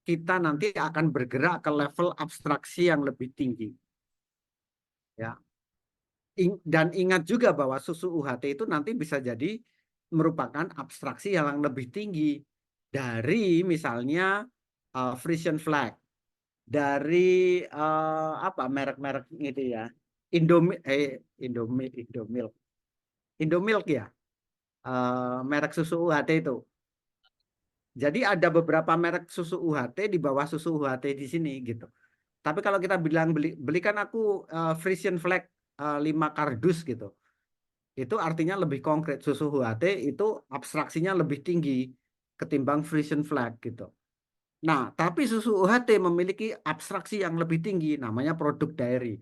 kita nanti akan bergerak ke level abstraksi yang lebih tinggi. Ya. Dan ingat juga bahwa susu UHT itu nanti bisa jadi merupakan abstraksi yang lebih tinggi dari misalnya Frisian flag, dari merek-merek gitu ya, Indomilk ya, merek susu UHT itu. Jadi ada beberapa merek susu UHT di bawah susu UHT di sini gitu. Tapi kalau kita bilang belikan aku Frisian flag 5 kardus gitu. Itu artinya lebih konkret. Susu UHT itu abstraksinya lebih tinggi ketimbang Frisian flag gitu. Nah, tapi susu UHT memiliki abstraksi yang lebih tinggi namanya produk dairy.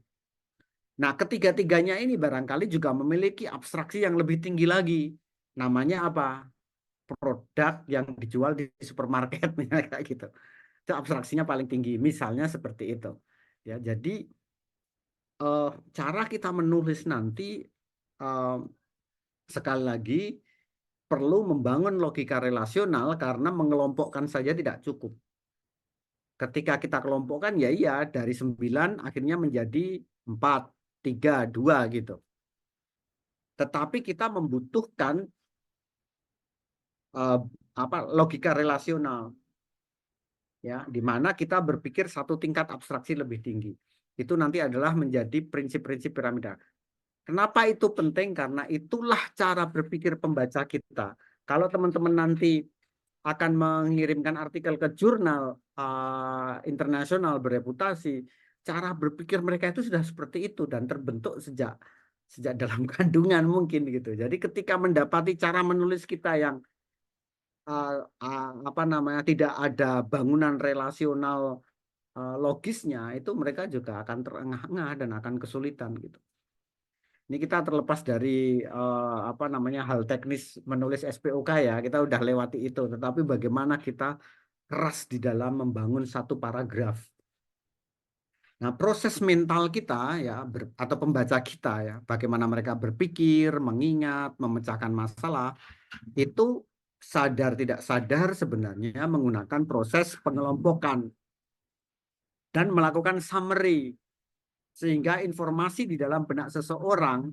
Nah, ketiga-tiganya ini barangkali juga memiliki abstraksi yang lebih tinggi lagi. Namanya apa? Produk yang dijual di supermarket kayak gitu. Itu abstraksinya paling tinggi, misalnya seperti itu ya. Jadi cara kita menulis nanti sekali lagi perlu membangun logika relasional karena mengelompokkan saja tidak cukup. Ketika kita kelompokkan ya iya dari 9 akhirnya menjadi 4, 3, 2 gitu. Tetapi kita membutuhkan logika relasional ya, di mana kita berpikir satu tingkat abstraksi lebih tinggi. Itu nanti adalah menjadi prinsip-prinsip piramida. Kenapa itu penting? Karena itulah cara berpikir pembaca kita. Kalau teman-teman nanti akan mengirimkan artikel ke jurnal internasional bereputasi, cara berpikir mereka itu sudah seperti itu dan terbentuk sejak dalam kandungan mungkin gitu. Jadi ketika mendapati cara menulis kita yang tidak ada bangunan relasional logisnya, itu mereka juga akan terengah-engah dan akan kesulitan gitu. Ini kita terlepas dari hal teknis menulis SPOK ya, kita udah lewati itu, tetapi bagaimana kita keras di dalam membangun satu paragraf. Nah, proses mental kita ya atau pembaca kita ya, bagaimana mereka berpikir, mengingat, memecahkan masalah, itu sadar tidak sadar sebenarnya menggunakan proses pengelompokan dan melakukan summary, sehingga informasi di dalam benak seseorang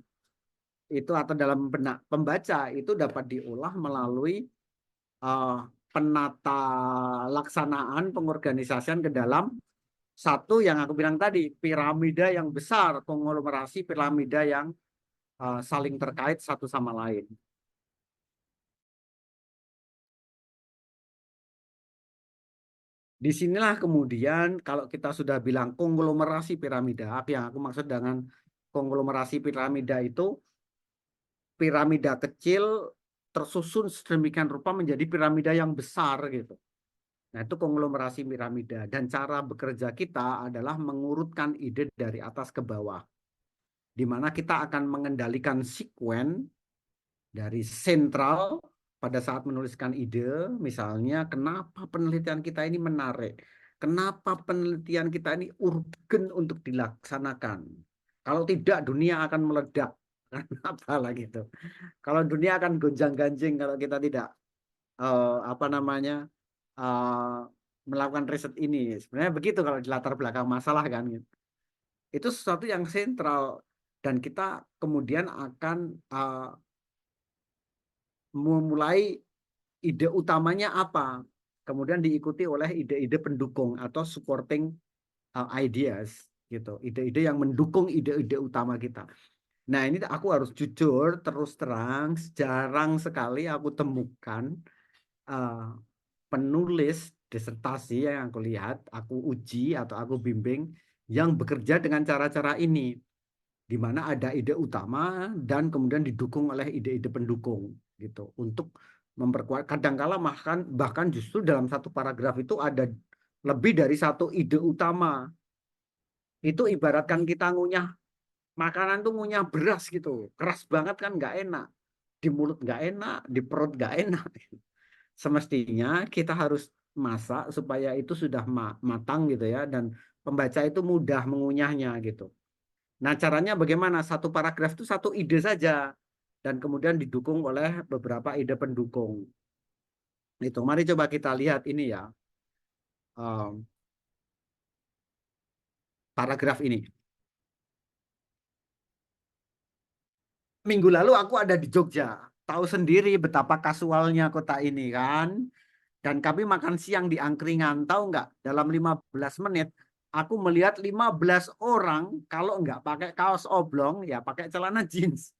itu atau dalam benak pembaca itu dapat diolah melalui penata laksanaan pengorganisasian ke dalam satu yang aku bilang tadi, piramida yang besar, konglomerasi piramida yang saling terkait satu sama lain. Disinilah kemudian kalau kita sudah bilang konglomerasi piramida, apa yang aku maksud dengan konglomerasi piramida itu piramida kecil tersusun sedemikian rupa menjadi piramida yang besar gitu. Nah, itu konglomerasi piramida. Dan cara bekerja kita adalah mengurutkan ide dari atas ke bawah. Di mana kita akan mengendalikan sekuen dari sentral pada saat menuliskan ide. Misalnya, kenapa penelitian kita ini menarik? Kenapa penelitian kita ini urgen untuk dilaksanakan? Kalau tidak, dunia akan meledak. Apalah gitu. Kalau dunia akan gonjang-ganjing kalau kita tidak melakukan riset ini. Sebenarnya begitu kalau di latar belakang masalah kan. Itu sesuatu yang sentral dan kita kemudian akan memulai ide utamanya apa. Kemudian diikuti oleh ide-ide pendukung atau supporting ideas gitu. Ide-ide yang mendukung ide-ide utama kita. Nah, ini aku harus jujur terus terang, jarang sekali aku temukan penulis disertasi yang aku lihat, aku uji atau aku bimbing yang bekerja dengan cara-cara ini, di mana ada ide utama dan kemudian didukung oleh ide-ide pendukung gitu untuk memperkuat. Kadangkala bahkan justru dalam satu paragraf itu ada lebih dari satu ide utama. Itu ibaratkan kita ngunyah makanan tuh ngunyah beras gitu, keras banget kan, nggak enak, di mulut nggak enak, di perut nggak enak. Semestinya kita harus masak supaya itu sudah matang gitu ya, dan pembaca itu mudah mengunyahnya gitu. Nah, caranya bagaimana? Satu paragraf itu satu ide saja dan kemudian didukung oleh beberapa ide pendukung. Itu mari coba kita lihat ini ya, paragraf ini. Minggu lalu aku ada di Jogja, tahu sendiri betapa kasualnya kota ini kan. Dan kami makan siang di angkringan, tahu nggak? Dalam 15 menit, aku melihat 15 orang, kalau nggak pakai kaos oblong, ya pakai celana jeans.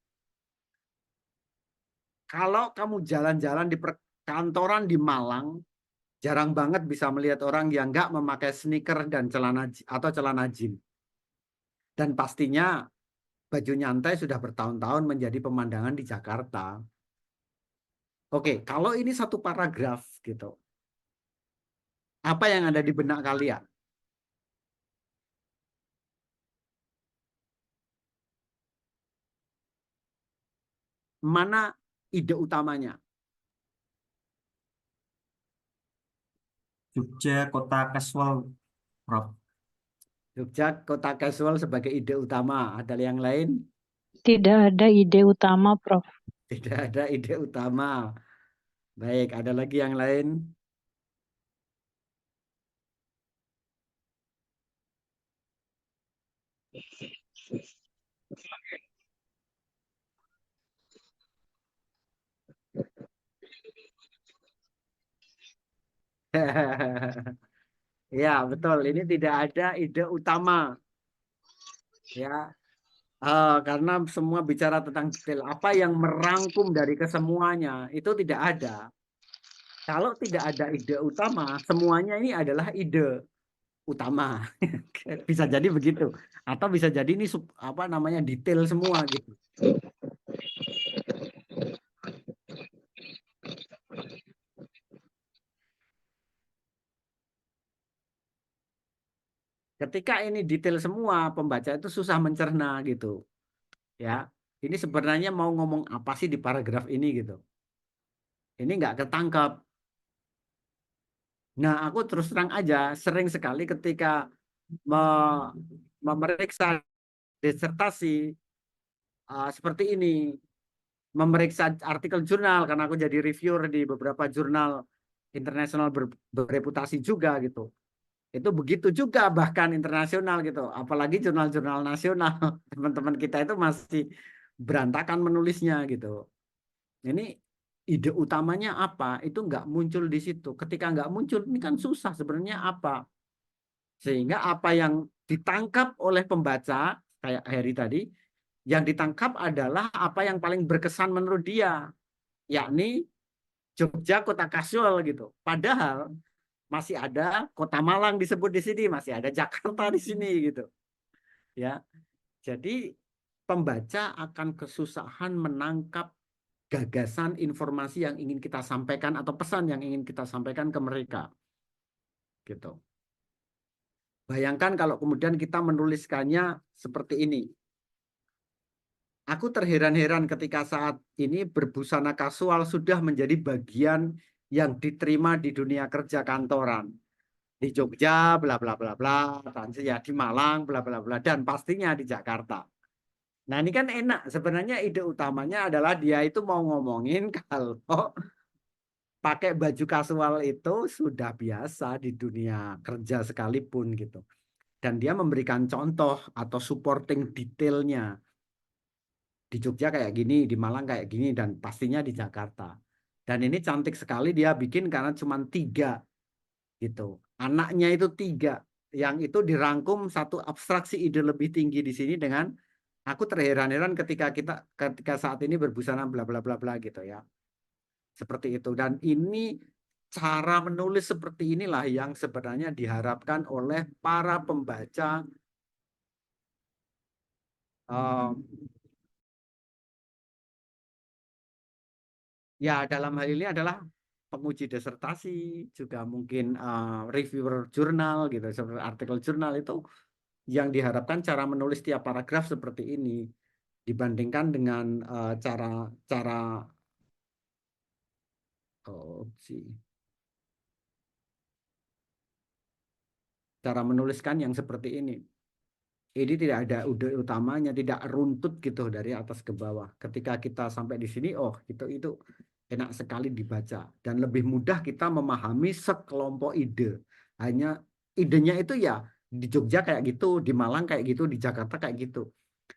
Kalau kamu jalan-jalan di perkantoran di Malang, jarang banget bisa melihat orang yang nggak memakai sneaker dan celana jeans. Dan pastinya baju nyantai sudah bertahun-tahun menjadi pemandangan di Jakarta. Oke, kalau ini satu paragraf gitu, apa yang ada di benak kalian? Mana ide utamanya? Jogja kota casual, Prof. Jogja kota casual sebagai ide utama. Ada yang lain? Tidak ada ide utama, Prof. Tidak ada ide utama. Baik, ada lagi yang lain? Ya, betul. Ini tidak ada ide utama. Ya, karena semua bicara tentang detail. Apa yang merangkum dari kesemuanya itu tidak ada. Kalau tidak ada ide utama, semuanya ini adalah ide utama. Bisa jadi begitu. Atau bisa jadi ini detail semua gitu. Ketika ini detail semua, pembaca itu susah mencerna gitu. Ya, ini sebenarnya mau ngomong apa sih di paragraf ini gitu. Ini nggak ketangkap. Nah, aku terus terang aja, sering sekali ketika memeriksa disertasi seperti ini. memeriksa artikel jurnal karena aku jadi reviewer di beberapa jurnal internasional bereputasi juga gitu. Itu begitu juga bahkan internasional gitu. Apalagi jurnal-jurnal nasional. Teman-teman kita itu masih berantakan menulisnya gitu. Ini ide utamanya apa? Itu nggak muncul di situ. Ketika nggak muncul, ini kan susah sebenarnya apa? Sehingga apa yang ditangkap oleh pembaca, kayak Heri tadi, yang ditangkap adalah apa yang paling berkesan menurut dia, yakni Jogja kota kasual gitu. Padahal masih ada kota Malang disebut di sini, masih ada Jakarta di sini gitu. Ya. Jadi pembaca akan kesusahan menangkap gagasan informasi yang ingin kita sampaikan atau pesan yang ingin kita sampaikan ke mereka. Gitu. Bayangkan kalau kemudian kita menuliskannya seperti ini. Aku terheran-heran ketika saat ini berbusana kasual sudah menjadi bagian yang diterima di dunia kerja kantoran. Di Jogja, bla bla bla bla, dan ya di Malang, bla bla bla, dan pastinya di Jakarta. Nah ini kan enak. Sebenarnya ide utamanya adalah dia itu mau ngomongin kalau pakai baju kasual itu sudah biasa di dunia kerja sekalipun gitu. Dan dia memberikan contoh atau supporting detailnya. Di Jogja kayak gini, di Malang kayak gini, dan pastinya di Jakarta. Dan ini cantik sekali dia bikin karena cuma 3 gitu. Anaknya itu 3, yang itu dirangkum satu abstraksi ide lebih tinggi di sini dengan aku terheran-heran ketika saat ini berbusana bla bla bla bla gitu ya. Seperti itu. Dan ini cara menulis seperti inilah yang sebenarnya diharapkan oleh para pembaca ya dalam hal ini adalah penguji disertasi, juga mungkin reviewer jurnal gitu, seperti artikel jurnal itu yang diharapkan cara menulis tiap paragraf seperti ini dibandingkan dengan cara menuliskan yang seperti ini. Ini tidak ada ide utamanya, tidak runtut gitu dari atas ke bawah. Ketika kita sampai di sini, oh itu enak sekali dibaca dan lebih mudah kita memahami sekelompok ide. Hanya idenya itu ya di Jogja kayak gitu, di Malang kayak gitu, di Jakarta kayak gitu.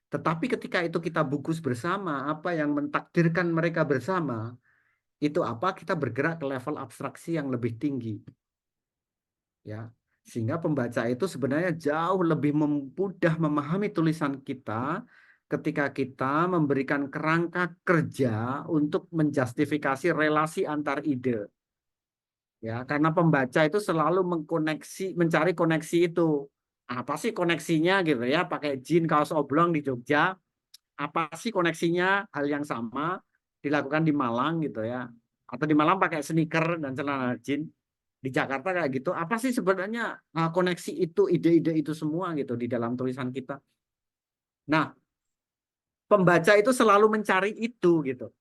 Tetapi ketika itu kita bungkus bersama, apa yang mentakdirkan mereka bersama, itu apa? Kita bergerak ke level abstraksi yang lebih tinggi. Ya. Sehingga pembaca itu sebenarnya jauh lebih mudah memahami tulisan kita ketika kita memberikan kerangka kerja untuk menjustifikasi relasi antar ide. Ya, karena pembaca itu selalu mencari koneksi itu. Apa sih koneksinya gitu ya? Pakai jin kaos oblong di Jogja, apa sih koneksinya? Hal yang sama dilakukan di Malang gitu ya. Atau di Malang pakai sneaker dan celana jin. Di Jakarta kayak gitu, apa sih sebenarnya koneksi itu, ide-ide itu semua gitu di dalam tulisan kita. Nah, pembaca itu selalu mencari itu gitu,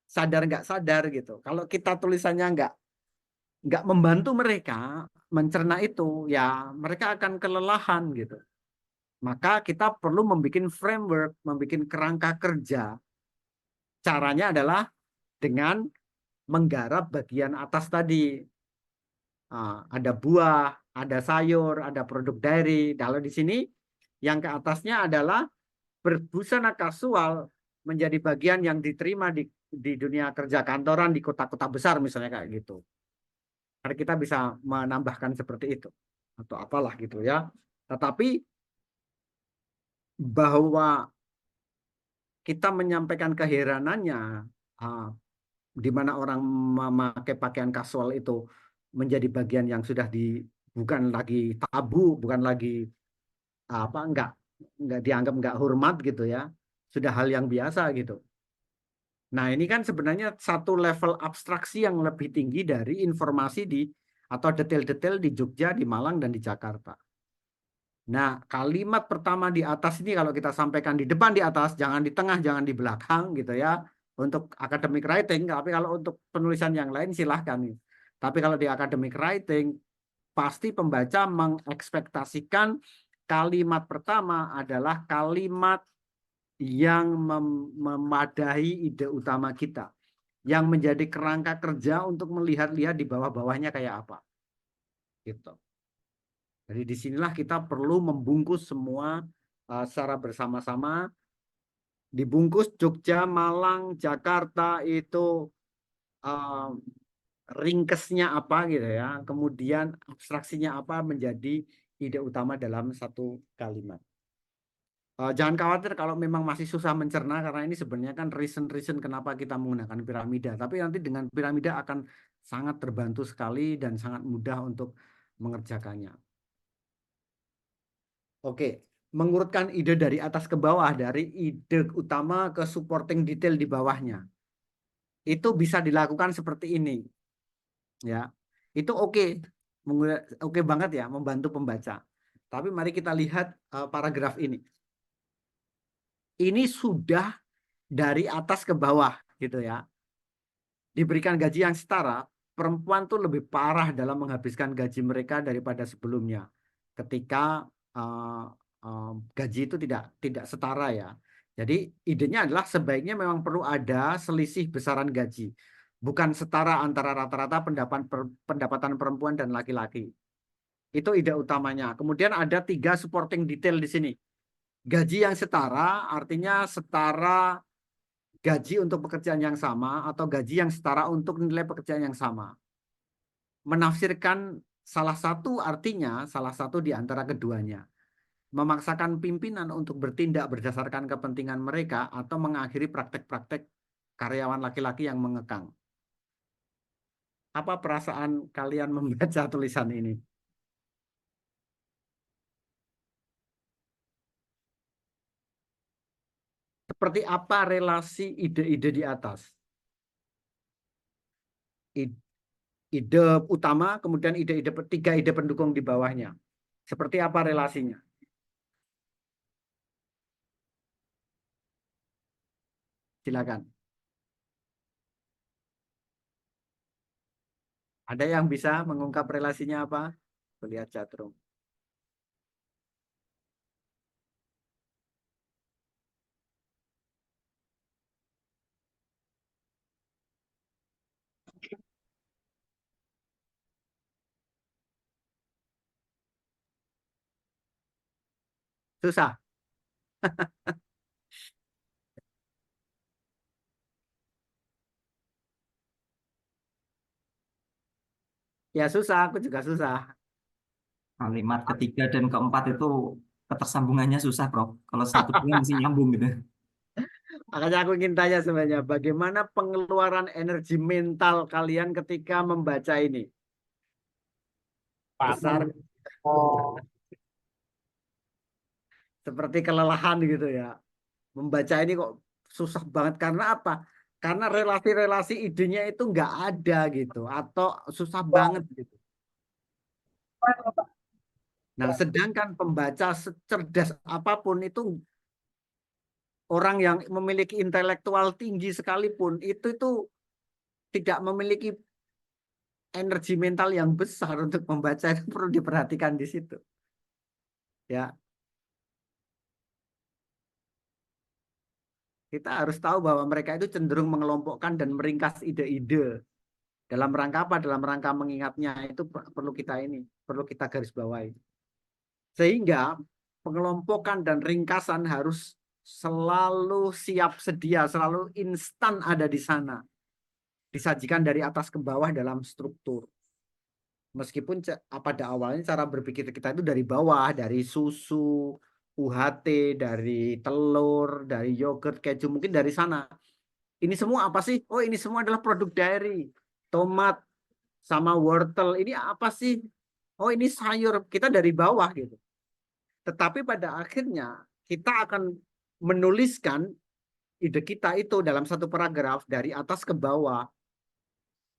sadar nggak sadar gitu. Kalau kita tulisannya nggak membantu mereka mencerna itu, ya mereka akan kelelahan gitu. Maka kita perlu membuat framework, membuat kerangka kerja. Caranya adalah dengan menggarap bagian atas tadi. Ada buah, ada sayur, ada produk dairy. Kalau di sini yang ke atasnya adalah berbusana kasual menjadi bagian yang diterima di dunia kerja kantoran di kota-kota besar misalnya kayak gitu. Karena kita bisa menambahkan seperti itu atau apalah gitu ya. Tetapi bahwa kita menyampaikan keheranannya di mana orang memakai pakaian kasual itu menjadi bagian yang sudah bukan lagi tabu, bukan lagi enggak dianggap enggak hormat gitu ya, sudah hal yang biasa gitu. Nah ini kan sebenarnya satu level abstraksi yang lebih tinggi dari informasi atau detail-detail di Jogja, di Malang dan di Jakarta. Nah kalimat pertama di atas ini kalau kita sampaikan di depan di atas, jangan di tengah, jangan di belakang gitu ya. Untuk academic writing, tapi kalau untuk penulisan yang lain silahkan. Tapi kalau di academic writing, pasti pembaca mengekspektasikan kalimat pertama adalah kalimat yang memadahi ide utama kita, yang menjadi kerangka kerja untuk melihat-lihat di bawah-bawahnya kayak apa. Gitu. Jadi disinilah kita perlu membungkus semua secara bersama-sama. Dibungkus Jogja, Malang, Jakarta itu ringkesnya apa gitu ya. Kemudian abstraksinya apa menjadi ide utama dalam satu kalimat. Jangan khawatir kalau memang masih susah mencerna, karena ini sebenarnya kan reason kenapa kita menggunakan piramida. Tapi nanti dengan piramida akan sangat terbantu sekali dan sangat mudah untuk mengerjakannya. Oke, mengurutkan ide dari atas ke bawah, dari ide utama ke supporting detail di bawahnya. Itu bisa dilakukan seperti ini. Ya. Itu oke. Oke banget ya, membantu pembaca. Tapi mari kita lihat paragraf ini. Ini sudah dari atas ke bawah gitu ya. Diberikan gaji yang setara, perempuan tuh lebih parah dalam menghabiskan gaji mereka daripada sebelumnya. Ketika gaji itu tidak setara ya. Jadi idenya adalah sebaiknya memang perlu ada selisih besaran gaji. Bukan setara antara rata-rata pendapatan perempuan dan laki-laki. Itu ide utamanya. Kemudian ada 3 supporting detail di sini. Gaji yang setara artinya setara gaji untuk pekerjaan yang sama atau gaji yang setara untuk nilai pekerjaan yang sama. Menafsirkan salah satu artinya salah satu di antara keduanya. Memaksakan pimpinan untuk bertindak berdasarkan kepentingan mereka atau mengakhiri praktek-praktek karyawan laki-laki yang mengekang. Apa perasaan kalian membaca tulisan ini? Seperti apa relasi ide-ide di atas? Ide utama, kemudian ide-ide 3 ide pendukung di bawahnya. Seperti apa relasinya? Silakan. Ada yang bisa mengungkap relasinya apa? Lihat chatroom. Susah. Ya susah, aku juga susah. Kalimat ketiga dan keempat itu ketersambungannya susah, Prof. Kalau satu dua masih nyambung gitu. Makanya aku ingin tanya sebenarnya, bagaimana pengeluaran energi mental kalian ketika membaca ini? Besar, seperti kelelahan gitu ya. Membaca ini kok susah banget karena apa? Karena relasi-relasi idenya itu nggak ada gitu, atau susah banget gitu. Nah, sedangkan pembaca secerdas apapun itu, orang yang memiliki intelektual tinggi sekalipun itu tidak memiliki energi mental yang besar untuk membaca, itu perlu diperhatikan di situ. Ya. Kita harus tahu bahwa mereka itu cenderung mengelompokkan dan meringkas ide-ide. Dalam rangka apa? Dalam rangka mengingatnya itu perlu kita garis bawahi. Sehingga pengelompokan dan ringkasan harus selalu siap sedia, selalu instan ada di sana. Disajikan dari atas ke bawah dalam struktur. Meskipun pada awalnya cara berpikir kita itu dari bawah, dari susu, UHT, dari telur, dari yogurt, keju, mungkin dari sana. Ini semua apa sih? Oh, ini semua adalah produk dairy. Tomat sama wortel, ini apa sih? Oh, ini sayur. Kita dari bawah gitu. Tetapi pada akhirnya kita akan menuliskan ide kita itu dalam satu paragraf dari atas ke bawah.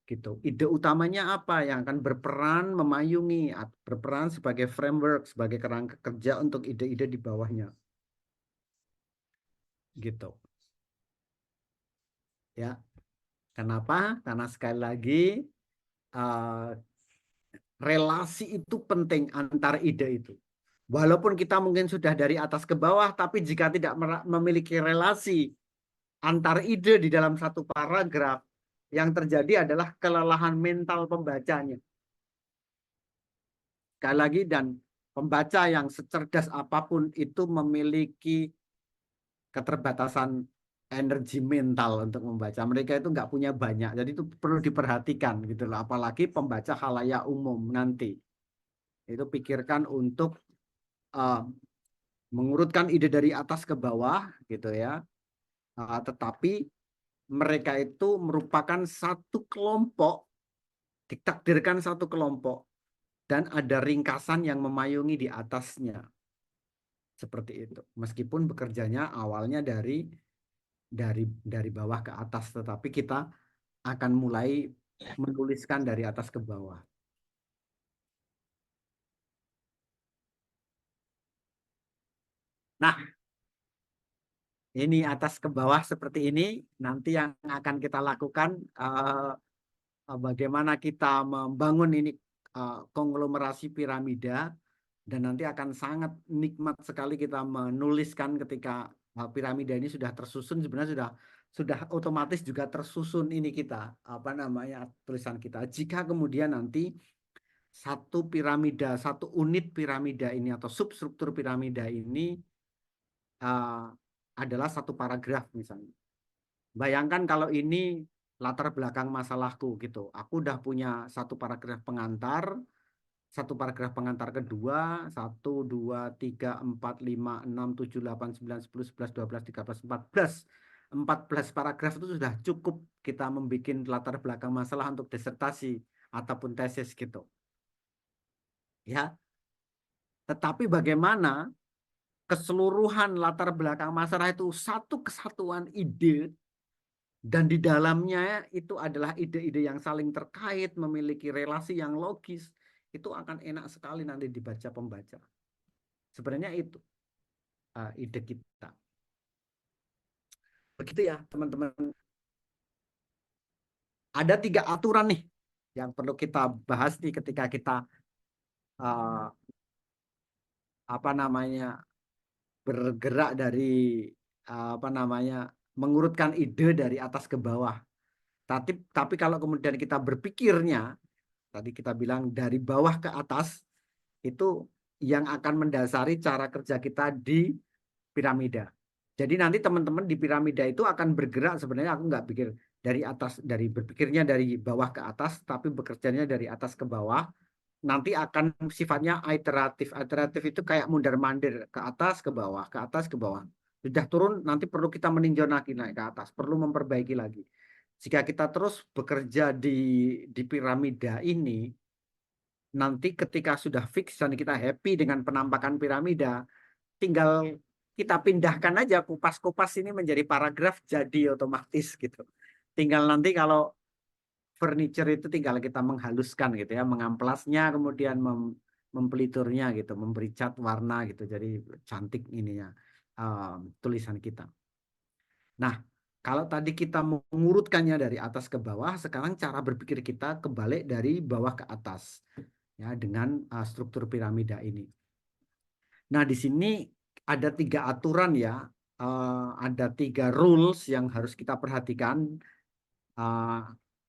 Gitu. Ide utamanya apa yang akan berperan memayungi, berperan sebagai framework, sebagai kerangka kerja untuk ide-ide di bawahnya. Gitu. Ya. Kenapa? Karena sekali lagi relasi itu penting antar ide itu. Walaupun kita mungkin sudah dari atas ke bawah, tapi jika tidak memiliki relasi antar ide di dalam satu paragraf, yang terjadi adalah kelelahan mental pembacanya. Sekali lagi, dan pembaca yang secerdas apapun itu memiliki keterbatasan energi mental untuk membaca. Mereka itu nggak punya banyak, jadi itu perlu diperhatikan gitu loh. Apalagi pembaca khalayak umum nanti. Itu pikirkan untuk mengurutkan ide dari atas ke bawah gitu ya. Tetapi mereka itu merupakan satu kelompok, ditakdirkan satu kelompok, dan ada ringkasan yang memayungi di atasnya. Seperti itu. Meskipun bekerjanya awalnya dari bawah ke atas, tetapi kita akan mulai menuliskan dari atas ke bawah. Nah, ini atas ke bawah seperti ini. Nanti yang akan kita lakukan bagaimana kita membangun ini konglomerasi piramida, dan nanti akan sangat nikmat sekali kita menuliskan ketika piramida ini sudah tersusun. Sebenarnya sudah otomatis juga tersusun ini kita tulisan kita. Jika kemudian nanti satu piramida, satu unit piramida ini atau substruktur piramida ini adalah satu paragraf misalnya. Bayangkan kalau ini latar belakang masalahku gitu. Aku udah punya satu paragraf pengantar, satu paragraf pengantar kedua, 1, 2, 3, 4, 5, 6, 7, 8, 9, 10, 11, 12, 13, 14. 14 paragraf itu sudah cukup kita membuat latar belakang masalah untuk disertasi ataupun tesis gitu. Ya. Tetapi bagaimana keseluruhan latar belakang masalah itu satu kesatuan ide, dan di dalamnya itu adalah ide-ide yang saling terkait, memiliki relasi yang logis, itu akan enak sekali nanti dibaca pembaca. Sebenarnya itu ide kita. Begitu ya teman-teman. Ada 3 aturan nih yang perlu kita bahas nih ketika kita bergerak dari mengurutkan ide dari atas ke bawah. Tapi kalau kemudian kita berpikirnya, tadi kita bilang dari bawah ke atas, itu yang akan mendasari cara kerja kita di piramida. Jadi nanti teman-teman di piramida itu akan bergerak, sebenarnya aku nggak pikir dari atas, berpikirnya dari bawah ke atas, tapi bekerjanya dari atas ke bawah. Nanti akan sifatnya iteratif. Iteratif itu kayak mundar-mandir, ke atas, ke bawah, ke atas, ke bawah. Sudah turun, nanti perlu kita meninjau lagi naik ke atas, perlu memperbaiki lagi. Jika kita terus bekerja di piramida ini, nanti ketika sudah fix dan kita happy dengan penampakan piramida, tinggal kita pindahkan aja kupas-kupas ini menjadi paragraf, jadi otomatis gitu. Tinggal nanti kalau furniture itu tinggal kita menghaluskan gitu ya, mengamplasnya, kemudian mempeliturnya gitu, memberi cat warna gitu, jadi cantik ininya tulisan kita. Nah, kalau tadi kita mengurutkannya dari atas ke bawah, sekarang cara berpikir kita kebalik dari bawah ke atas ya, dengan struktur piramida ini. Nah, di sini ada 3 aturan ya, ada 3 rules yang harus kita perhatikan.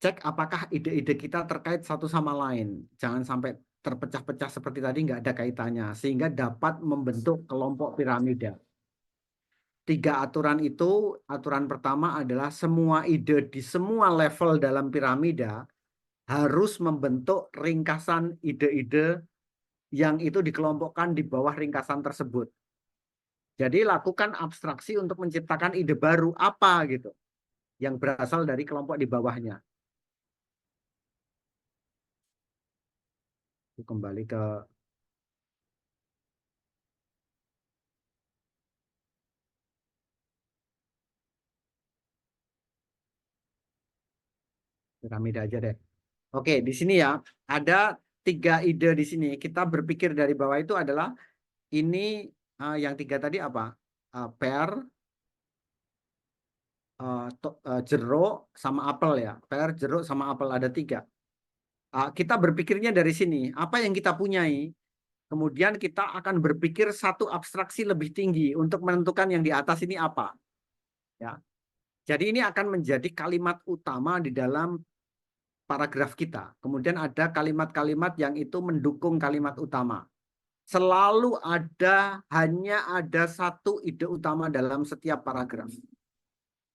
Cek apakah ide-ide kita terkait satu sama lain. Jangan sampai terpecah-pecah seperti tadi, nggak ada kaitannya. Sehingga dapat membentuk kelompok piramida. 3 aturan itu, aturan pertama adalah semua ide di semua level dalam piramida harus membentuk ringkasan ide-ide yang itu dikelompokkan di bawah ringkasan tersebut. Jadi lakukan abstraksi untuk menciptakan ide baru apa gitu, yang berasal dari kelompok di bawahnya. Kembali ke piramida aja deh. Oke, di sini ya ada 3 ide di sini. Kita berpikir dari bawah itu adalah ini yang 3 tadi apa? Per, jeruk sama apel ya. Per, jeruk sama apel, ada 3. Kita berpikirnya dari sini. Apa yang kita punyai? Kemudian kita akan berpikir satu abstraksi lebih tinggi untuk menentukan yang di atas ini apa. Ya. Jadi ini akan menjadi kalimat utama di dalam paragraf kita. Kemudian ada kalimat-kalimat yang itu mendukung kalimat utama. Selalu hanya ada satu ide utama dalam setiap paragraf.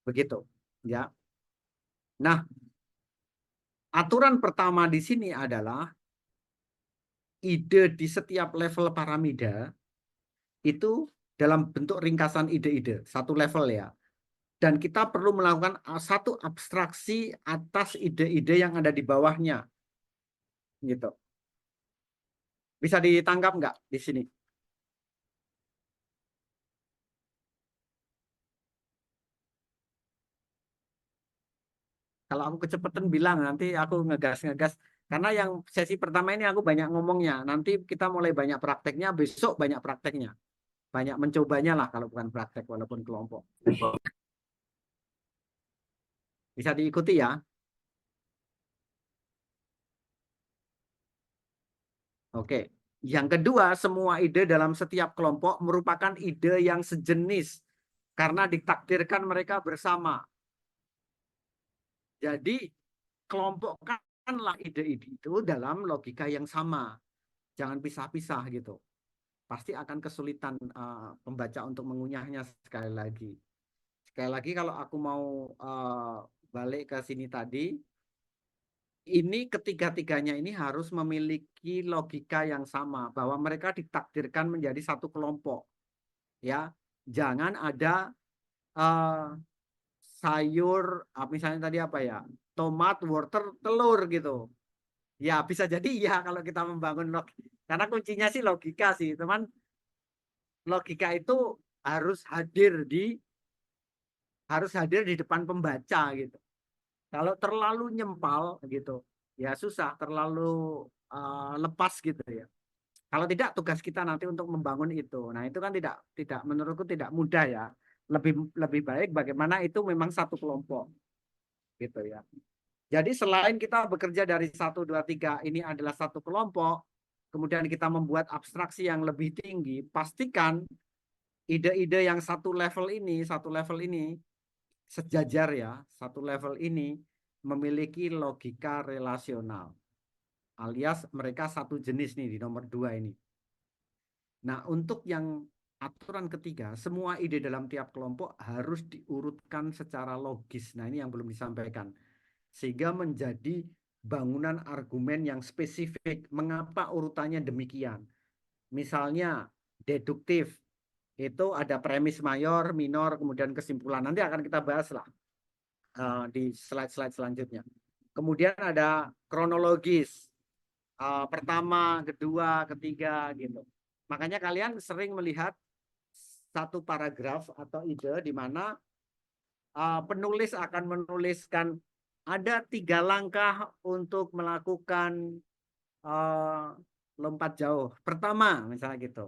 Begitu, ya. Nah, aturan pertama di sini adalah ide di setiap level piramida itu dalam bentuk ringkasan ide-ide, satu level ya. Dan kita perlu melakukan satu abstraksi atas ide-ide yang ada di bawahnya. Gitu. Bisa ditangkap nggak di sini? Kalau aku kecepatan bilang, nanti aku ngegas-ngegas. Karena yang sesi pertama ini aku banyak ngomongnya. Nanti kita mulai banyak prakteknya, besok banyak prakteknya. Banyak mencobanya lah kalau bukan praktek, walaupun kelompok. Bisa diikuti ya. Oke. Yang kedua, semua ide dalam setiap kelompok merupakan ide yang sejenis. Karena ditakdirkan mereka bersama. Jadi, kelompokkanlah ide-ide itu dalam logika yang sama. Jangan pisah-pisah gitu. Pasti akan kesulitan pembaca untuk mengunyahnya sekali lagi. Sekali lagi kalau aku mau balik ke sini tadi, ini ketiga-tiganya ini harus memiliki logika yang sama, bahwa mereka ditakdirkan menjadi satu kelompok. Ya, jangan ada sayur, misalnya tadi apa ya, tomat, wortel, telur gitu. Ya bisa jadi ya kalau kita membangun logika. Karena kuncinya sih logika sih, teman. Logika itu harus hadir di depan pembaca gitu. Kalau terlalu nyempal gitu, ya susah, terlalu lepas gitu ya. Kalau tidak, tugas kita nanti untuk membangun itu. Nah, itu kan tidak menurutku tidak mudah ya. Lebih baik bagaimana itu memang satu kelompok. Gitu ya. Jadi selain kita bekerja dari 1, 2, 3 ini adalah satu kelompok, kemudian kita membuat abstraksi yang lebih tinggi, pastikan ide-ide yang satu level ini sejajar ya, satu level ini memiliki logika relasional. Alias mereka satu jenis nih di nomor 2 ini. Nah, untuk yang aturan ketiga, semua ide dalam tiap kelompok harus diurutkan secara logis. Nah, ini yang belum disampaikan. Sehingga menjadi bangunan argumen yang spesifik. Mengapa urutannya demikian? Misalnya, deduktif. Itu ada premis mayor, minor, kemudian kesimpulan. Nanti akan kita bahas lah di slide-slide selanjutnya. Kemudian ada kronologis. Pertama, kedua, ketiga gitu. Makanya kalian sering melihat satu paragraf atau ide di mana penulis akan menuliskan ada 3 langkah untuk melakukan lompat jauh. Pertama, misalnya gitu.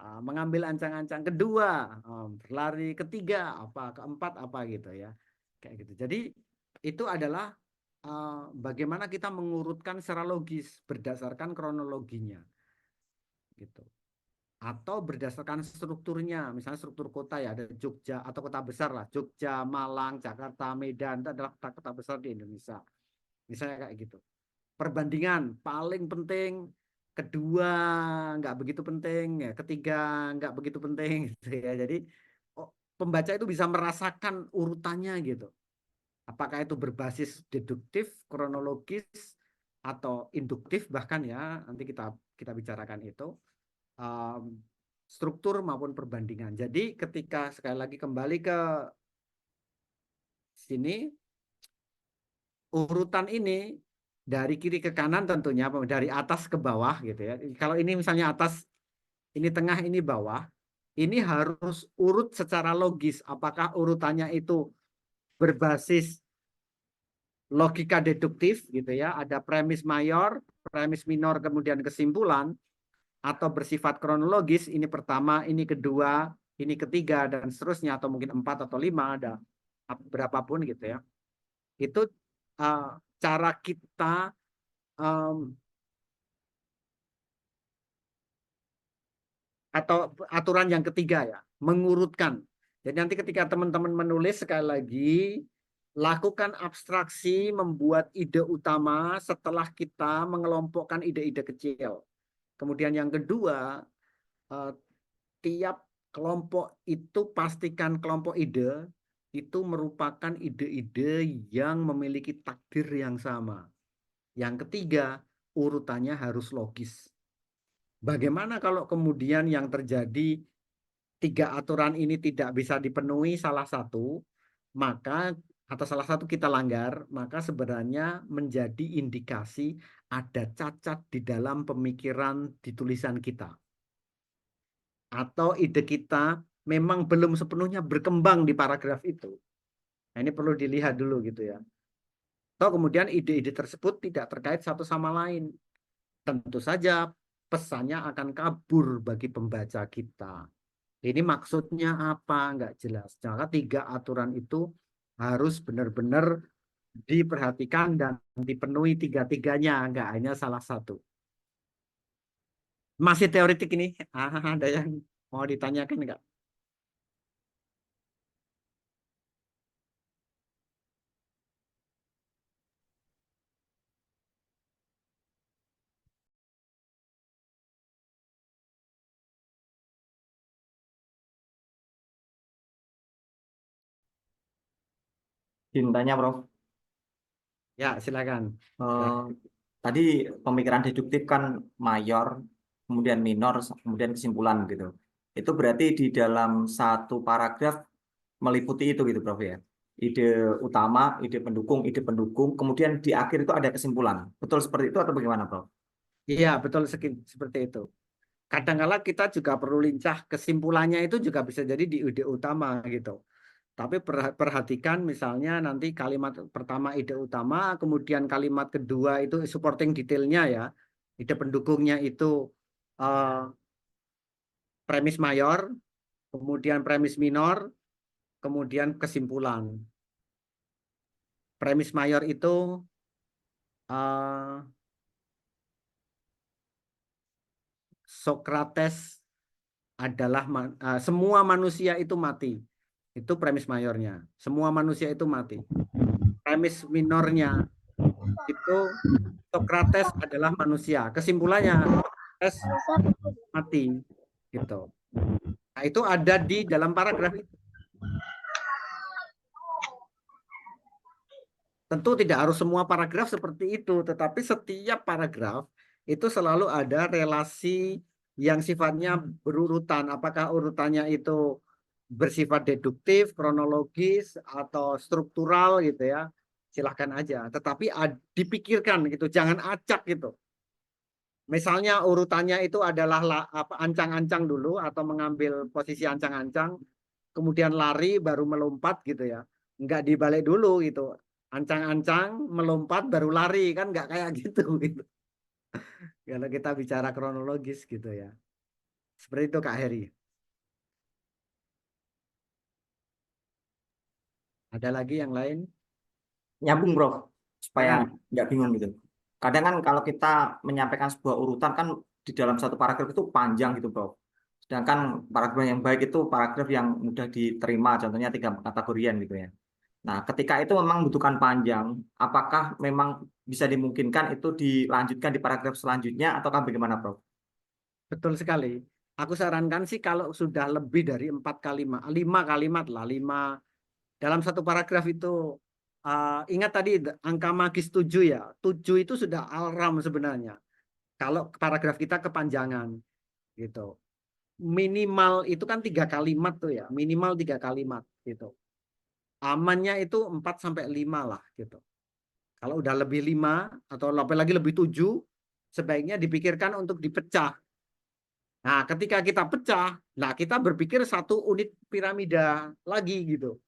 Mengambil ancang-ancang, kedua berlari, ketiga apa, keempat apa gitu ya, kayak gitu. Jadi itu adalah bagaimana kita mengurutkan secara logis berdasarkan kronologinya gitu, atau berdasarkan strukturnya. Misalnya struktur kota ya, ada Jogja atau kota besar lah, Jogja, Malang, Jakarta, Medan, itu adalah kota-kota besar di Indonesia misalnya kayak gitu. Perbandingan paling penting, kedua nggak begitu penting, ya ketiga nggak begitu penting gitu ya. Jadi pembaca itu bisa merasakan urutannya gitu. Apakah itu berbasis deduktif, kronologis, atau induktif bahkan ya, nanti kita bicarakan itu, struktur maupun perbandingan. Jadi ketika sekali lagi kembali ke sini, urutan ini dari kiri ke kanan tentunya, dari atas ke bawah gitu ya. Kalau ini misalnya atas, ini tengah, ini bawah, ini harus urut secara logis. Apakah urutannya itu berbasis logika deduktif gitu ya, ada premis mayor, premis minor, kemudian kesimpulan, atau bersifat kronologis, ini pertama, ini kedua, ini ketiga, dan seterusnya, atau mungkin 4 atau 5, ada berapapun gitu ya. Itu cara kita atau aturan yang ketiga ya, mengurutkan. Jadi nanti ketika teman-teman menulis, sekali lagi, lakukan abstraksi membuat ide utama setelah kita mengelompokkan ide-ide kecil. Kemudian yang kedua, tiap kelompok itu pastikan kelompok ide itu merupakan ide-ide yang memiliki takdir yang sama. Yang ketiga, urutannya harus logis. Bagaimana kalau kemudian yang terjadi 3 aturan ini tidak bisa dipenuhi salah satu, maka atau salah satu kita langgar, maka sebenarnya menjadi indikasi ada cacat di dalam pemikiran di tulisan kita. Atau ide kita memang belum sepenuhnya berkembang di paragraf itu. Nah, ini perlu dilihat dulu gitu ya. Atau kemudian ide-ide tersebut tidak terkait satu sama lain. Tentu saja pesannya akan kabur bagi pembaca kita. Ini maksudnya apa? Enggak jelas. Maka 3 aturan itu harus benar-benar diperhatikan dan dipenuhi 3-tiganya, enggak hanya salah satu. Masih teoretik ini? Ada yang mau ditanyakan enggak? Tanya, Prof. Ya, silakan. Tadi pemikiran deduktif kan mayor, kemudian minor, kemudian kesimpulan gitu. Itu berarti di dalam satu paragraf meliputi itu gitu, Prof ya. Ide utama, ide pendukung, kemudian di akhir itu ada kesimpulan. Betul seperti itu atau bagaimana, Prof? Iya, betul seperti itu. Kadang-kala kita juga perlu lincah, kesimpulannya itu juga bisa jadi di ide utama gitu. Tapi perhatikan misalnya nanti kalimat pertama ide utama, kemudian kalimat kedua itu supporting detailnya ya. Ide pendukungnya itu premis mayor, kemudian premis minor, kemudian kesimpulan. Premis mayor itu Socrates adalah semua manusia itu mati. Itu premis mayornya. Semua manusia itu mati. Premis minornya itu Socrates adalah manusia. Kesimpulannya Socrates mati. Gitu. Nah, itu ada di dalam paragraf itu. Tentu tidak harus semua paragraf seperti itu, tetapi setiap paragraf itu selalu ada relasi yang sifatnya berurutan. Apakah urutannya itu bersifat deduktif, kronologis, atau struktural gitu ya. Silahkan aja. Tetapi dipikirkan gitu, jangan acak gitu. Misalnya urutannya itu adalah ancang-ancang dulu atau mengambil posisi ancang-ancang, kemudian lari baru melompat gitu ya. Enggak dibalik dulu gitu. Ancang-ancang melompat baru lari, kan enggak kayak gitu gitu. Kalau kita bicara kronologis gitu ya. Seperti itu Kak Heri. Ada lagi yang lain? Nyambung, Prof, supaya Nah, nggak bingung gitu. Kadang kan kalau kita menyampaikan sebuah urutan kan di dalam satu paragraf itu panjang gitu, Prof. Sedangkan paragraf yang baik itu paragraf yang mudah diterima, contohnya 3 kategorian gitu ya. Nah, ketika itu memang membutuhkan panjang, apakah memang bisa dimungkinkan itu dilanjutkan di paragraf selanjutnya ataukah bagaimana, Prof? betul sekali. Aku sarankan sih kalau sudah lebih dari 4 kalimat, 5 kalimat lah, 5 dalam satu paragraf itu. Ingat tadi angka magis 7 ya. 7 itu sudah alarm sebenarnya. Kalau paragraf kita kepanjangan gitu. Minimal itu kan 3 kalimat tuh ya. Minimal 3 kalimat gitu. Amannya itu 4 sampai 5 lah gitu. Kalau udah lebih 5 atau lagi lebih 7, sebaiknya dipikirkan untuk dipecah. Nah, ketika kita pecah, nah kita berpikir satu unit piramida lagi gitu.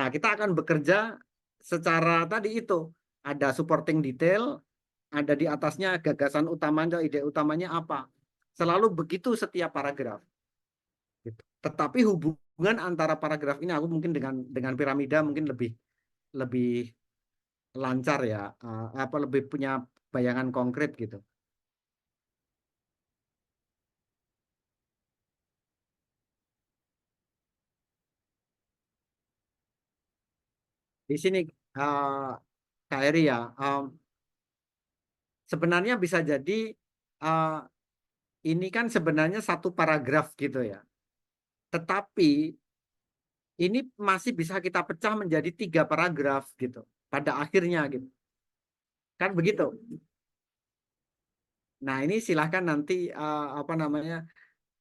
Nah, kita akan bekerja secara tadi itu. Ada supporting detail, ada di atasnya gagasan utamanya, ide utamanya apa. Selalu begitu setiap paragraf. Gitu. Tetapi hubungan antara paragraf ini aku mungkin dengan piramida mungkin lebih lancar ya, lebih punya bayangan konkret gitu. Di sini Kak Eri ya, sebenarnya bisa jadi eh, ini kan sebenarnya satu paragraf gitu ya. Tetapi ini masih bisa kita pecah menjadi 3 paragraf gitu pada akhirnya gitu. Kan begitu. Nah, ini silahkan nanti apa namanya,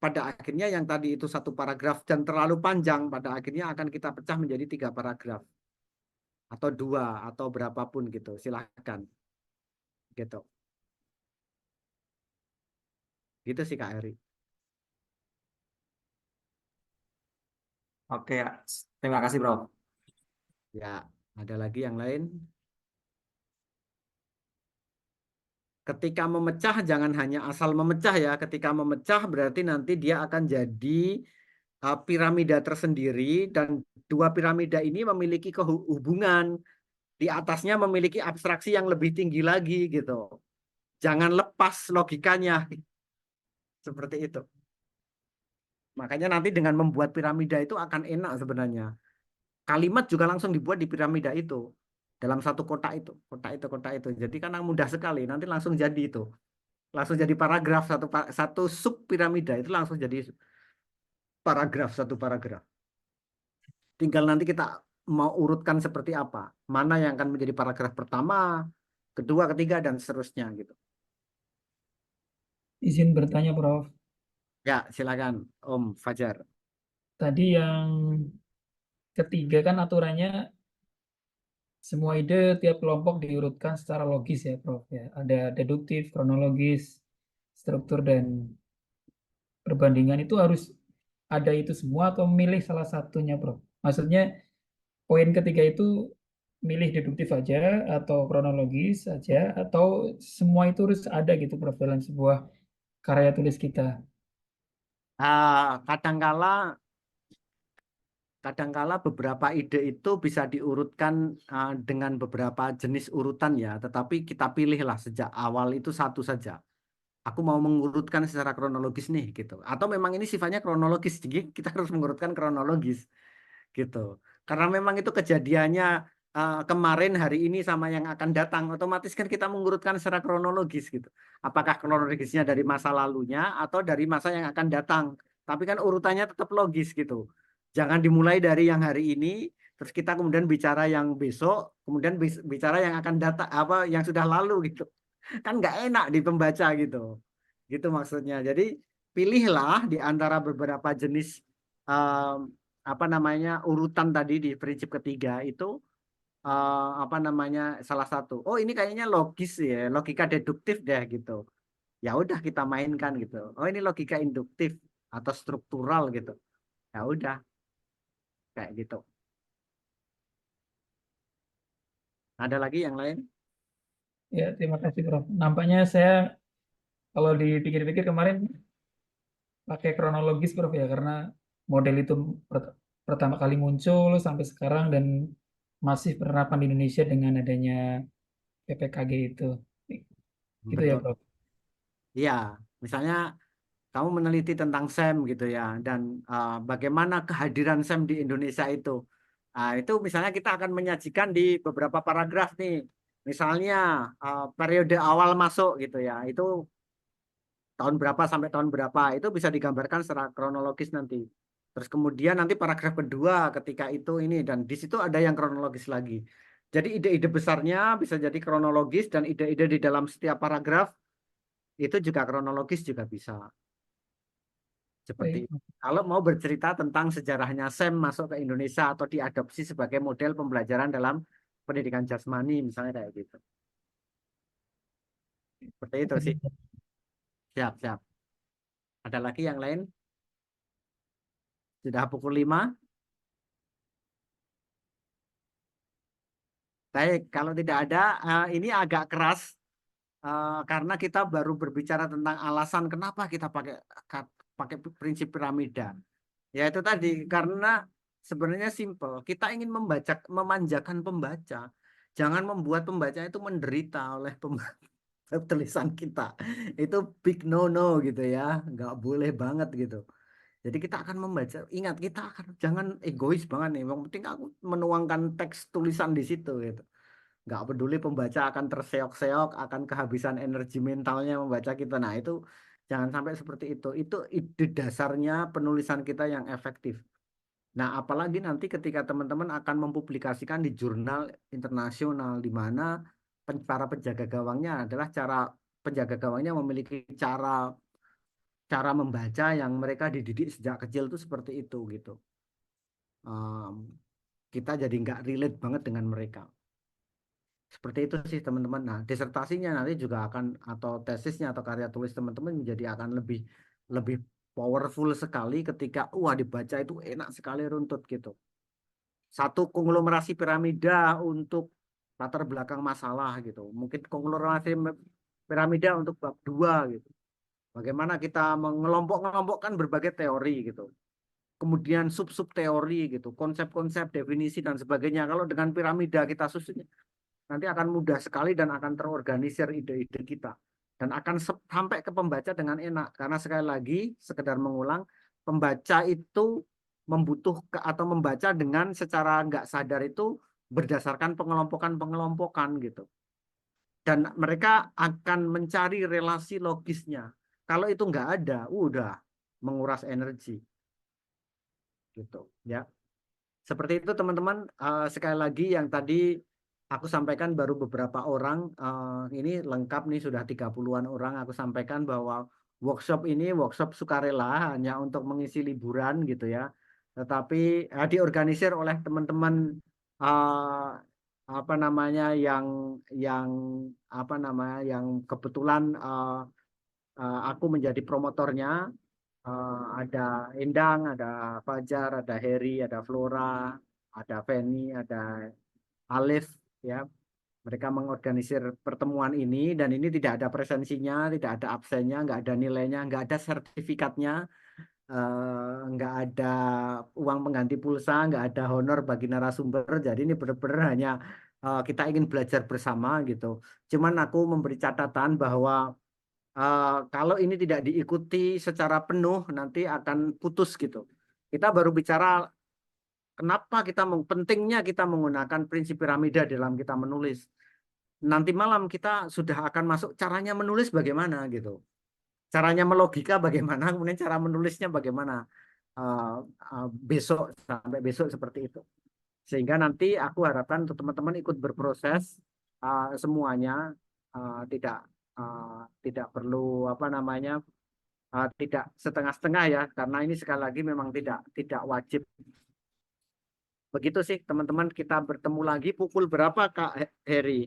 pada akhirnya yang tadi itu 1 paragraf dan terlalu panjang, pada akhirnya akan kita pecah menjadi 3 paragraf atau 2 atau berapapun gitu. Silahkan gitu. Gitu sih Kak Eri. Oke, terima kasih, Prof. Ya, ada lagi yang lain? Ketika memecah jangan hanya asal memecah ya. Ketika memecah berarti nanti dia akan jadi piramida tersendiri dan 2 piramida ini memiliki hubungan. Di atasnya memiliki abstraksi yang lebih tinggi lagi gitu. Jangan lepas logikanya. Seperti itu. Makanya nanti dengan membuat piramida itu akan enak sebenarnya. Kalimat juga langsung dibuat di piramida itu. Dalam satu kotak itu. Kotak itu, kotak itu. Jadi karena mudah sekali. Nanti langsung jadi itu. Langsung jadi paragraf. Satu sub piramida itu langsung jadi paragraf. 1 paragraf. Tinggal nanti kita mau urutkan seperti apa. Mana yang akan menjadi paragraf pertama, kedua, ketiga, dan seterusnya gitu. Izin bertanya, Prof. Ya, silakan Om Fajar. Tadi yang ketiga kan aturannya semua ide tiap kelompok diurutkan secara logis ya, Prof. Ya, ada deduktif, kronologis, struktur, dan perbandingan itu harus ada itu semua atau milih salah satunya, Prof. Maksudnya poin ketiga itu milih deduktif aja atau kronologis aja atau semua itu harus ada gitu, Prof, dalam sebuah karya tulis kita. Kadangkala beberapa ide itu bisa diurutkan dengan beberapa jenis urutan ya, tetapi kita pilihlah sejak awal itu satu saja. Aku mau mengurutkan secara kronologis nih gitu. Atau memang ini sifatnya kronologis, jadi kita harus mengurutkan kronologis gitu. Karena memang itu kejadiannya kemarin, hari ini sama yang akan datang, otomatis kan kita mengurutkan secara kronologis gitu. Apakah kronologisnya dari masa lalunya atau dari masa yang akan datang. Tapi kan urutannya tetap logis gitu. Jangan dimulai dari yang hari ini, terus kita kemudian bicara yang besok, kemudian bicara yang akan datang, apa yang sudah lalu gitu. Kan nggak enak di pembaca gitu. Gitu maksudnya. Jadi pilihlah di antara beberapa jenis apa namanya urutan tadi di prinsip ketiga itu apa namanya salah satu. Oh ini kayaknya logis ya, logika deduktif deh gitu. Ya udah kita mainkan gitu. Oh ini logika induktif atau struktural gitu. Ya udah kayak gitu. Ada lagi yang lain? Ya, terima kasih, Prof. Nampaknya saya kalau dipikir-pikir kemarin pakai kronologis, Prof, ya, karena model itu pertama kali muncul sampai sekarang dan masih penerapan di Indonesia dengan adanya PPKG itu. Gitu ya, Betul. Prof. Iya, misalnya kamu meneliti tentang SEM gitu ya, dan bagaimana kehadiran SEM di Indonesia itu. Itu misalnya kita akan menyajikan di beberapa paragraf nih. Misalnya periode awal masuk gitu ya, itu tahun berapa sampai tahun berapa, itu bisa digambarkan secara kronologis nanti. Terus kemudian nanti paragraf kedua ketika itu ini, dan di situ ada yang kronologis lagi. Jadi ide-ide besarnya bisa jadi kronologis dan ide-ide di dalam setiap paragraf itu juga kronologis juga bisa. Seperti Baik. itu. Kalau mau bercerita tentang sejarahnya SEM masuk ke Indonesia atau diadopsi sebagai model pembelajaran dalam pendidikan jasmani misalnya kayak gitu. Seperti itu sih. Siap, siap. Ada lagi yang lain? Sudah pukul 5. Baik, kalau tidak ada, ini agak keras karena kita baru berbicara tentang alasan kenapa kita pakai pakai prinsip piramida. Ya itu tadi, karena sebenarnya simple. Kita ingin memanjakan pembaca. Jangan membuat pembaca itu menderita oleh tulisan kita. Itu big no-no gitu ya. Nggak boleh banget gitu. Jadi kita akan membaca, ingat kita akan jangan egois banget nih. Yang penting aku menuangkan teks tulisan di situ gitu. Nggak peduli pembaca akan terseok-seok, akan kehabisan energi mentalnya membaca kita. Nah itu jangan sampai seperti itu. Itu ide dasarnya penulisan kita yang efektif. Nah apalagi nanti ketika teman-teman akan mempublikasikan di jurnal internasional di mana para penjaga gawangnya adalah penjaga gawangnya memiliki cara membaca yang mereka dididik sejak kecil itu seperti itu gitu. Kita jadi nggak relate banget dengan mereka. Seperti itu sih teman-teman. Nah, disertasinya nanti juga akan atau tesisnya atau karya tulis teman-teman menjadi akan lebih powerful sekali ketika dibaca itu enak sekali runtut gitu. Satu konglomerasi piramida untuk latar belakang masalah gitu. Mungkin konglomerasi piramida untuk bab 2 gitu. Bagaimana kita mengelompok-ngelompokkan berbagai teori gitu. Kemudian sub-sub teori gitu, konsep-konsep, definisi dan sebagainya. Kalau dengan piramida kita susunnya nanti akan mudah sekali dan akan terorganisir ide-ide kita dan akan sampai ke pembaca dengan enak karena sekali lagi sekedar mengulang, pembaca itu membutuhkan atau membaca dengan secara nggak sadar itu berdasarkan pengelompokan gitu dan mereka akan mencari relasi logisnya. Kalau itu nggak ada, udah menguras energi gitu ya. Seperti itu teman-teman. Sekali lagi yang tadi aku sampaikan baru beberapa orang, ini lengkap nih sudah 30-an orang. Aku sampaikan bahwa workshop ini workshop sukarela hanya untuk mengisi liburan gitu ya. Tetapi diorganisir oleh teman-teman apa namanya yang kebetulan aku menjadi promotornya. Ada Endang, ada Fajar, ada Heri, ada Flora, ada Feni, ada Alif ya. Mereka mengorganisir pertemuan ini dan ini tidak ada presensinya, tidak ada absennya, nggak ada nilainya, nggak ada sertifikatnya, nggak ada uang pengganti pulsa, nggak ada honor bagi narasumber. Jadi ini benar-benar hanya kita ingin belajar bersama gitu. Cuman aku memberi catatan bahwa kalau ini tidak diikuti secara penuh nanti akan putus gitu. Kita baru bicara kenapa pentingnya kita menggunakan prinsip piramida dalam kita menulis. Nanti malam kita sudah akan masuk caranya menulis bagaimana gitu. Caranya melogika bagaimana, kemudian cara menulisnya bagaimana. Sampai besok seperti itu. Sehingga nanti aku harapkan untuk teman-teman ikut berproses semuanya, tidak perlu tidak setengah-setengah ya, karena ini sekali lagi memang tidak wajib. Begitu sih teman-teman, kita bertemu lagi pukul berapa Kak Heri?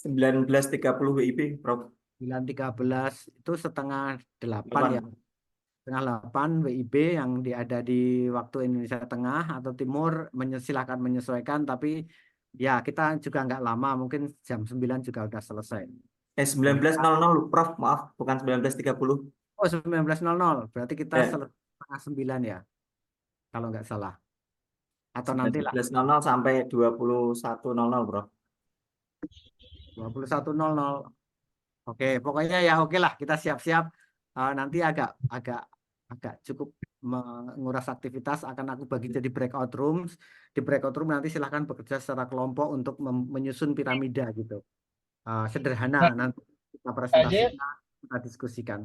19.30 WIB, Prof. 9.13 itu setengah 8 ya. Setengah 8 WIB yang ada di waktu Indonesia Tengah atau Timur, silahkan menyesuaikan, tapi ya kita juga nggak lama, mungkin jam 9 juga udah selesai. 19.00 Prof, maaf, bukan 19.30. Oh 19.00, berarti kita selesai setengah 9 ya, kalau nggak salah. Atau nanti lah 19.00 sampai 21.00 Prof. 21.00. Oke, pokoknya ya oke lah, kita siap-siap. Nanti agak cukup menguras aktivitas, akan aku bagi jadi breakout rooms. Di breakout room nanti silahkan bekerja secara kelompok untuk menyusun piramida gitu. Sederhana, nanti kita presentasikan, kita diskusikan.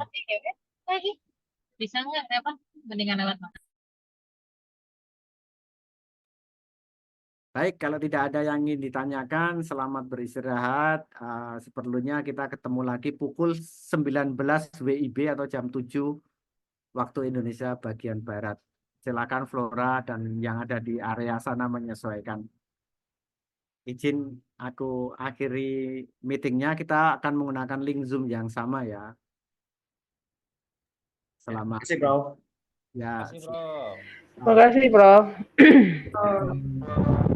Bisa nggak apa mendingan lewat mana? Baik, kalau tidak ada yang ingin ditanyakan, selamat beristirahat. Seperlunya kita ketemu lagi pukul 19 WIB atau jam 7 waktu Indonesia bagian Barat. Silakan Flora dan yang ada di area sana menyesuaikan. Izin aku akhiri meetingnya, kita akan menggunakan link Zoom yang sama ya. Selamat. Terima kasih, Bro. Ya. Terima kasih, Bro. Terima kasih, Prof.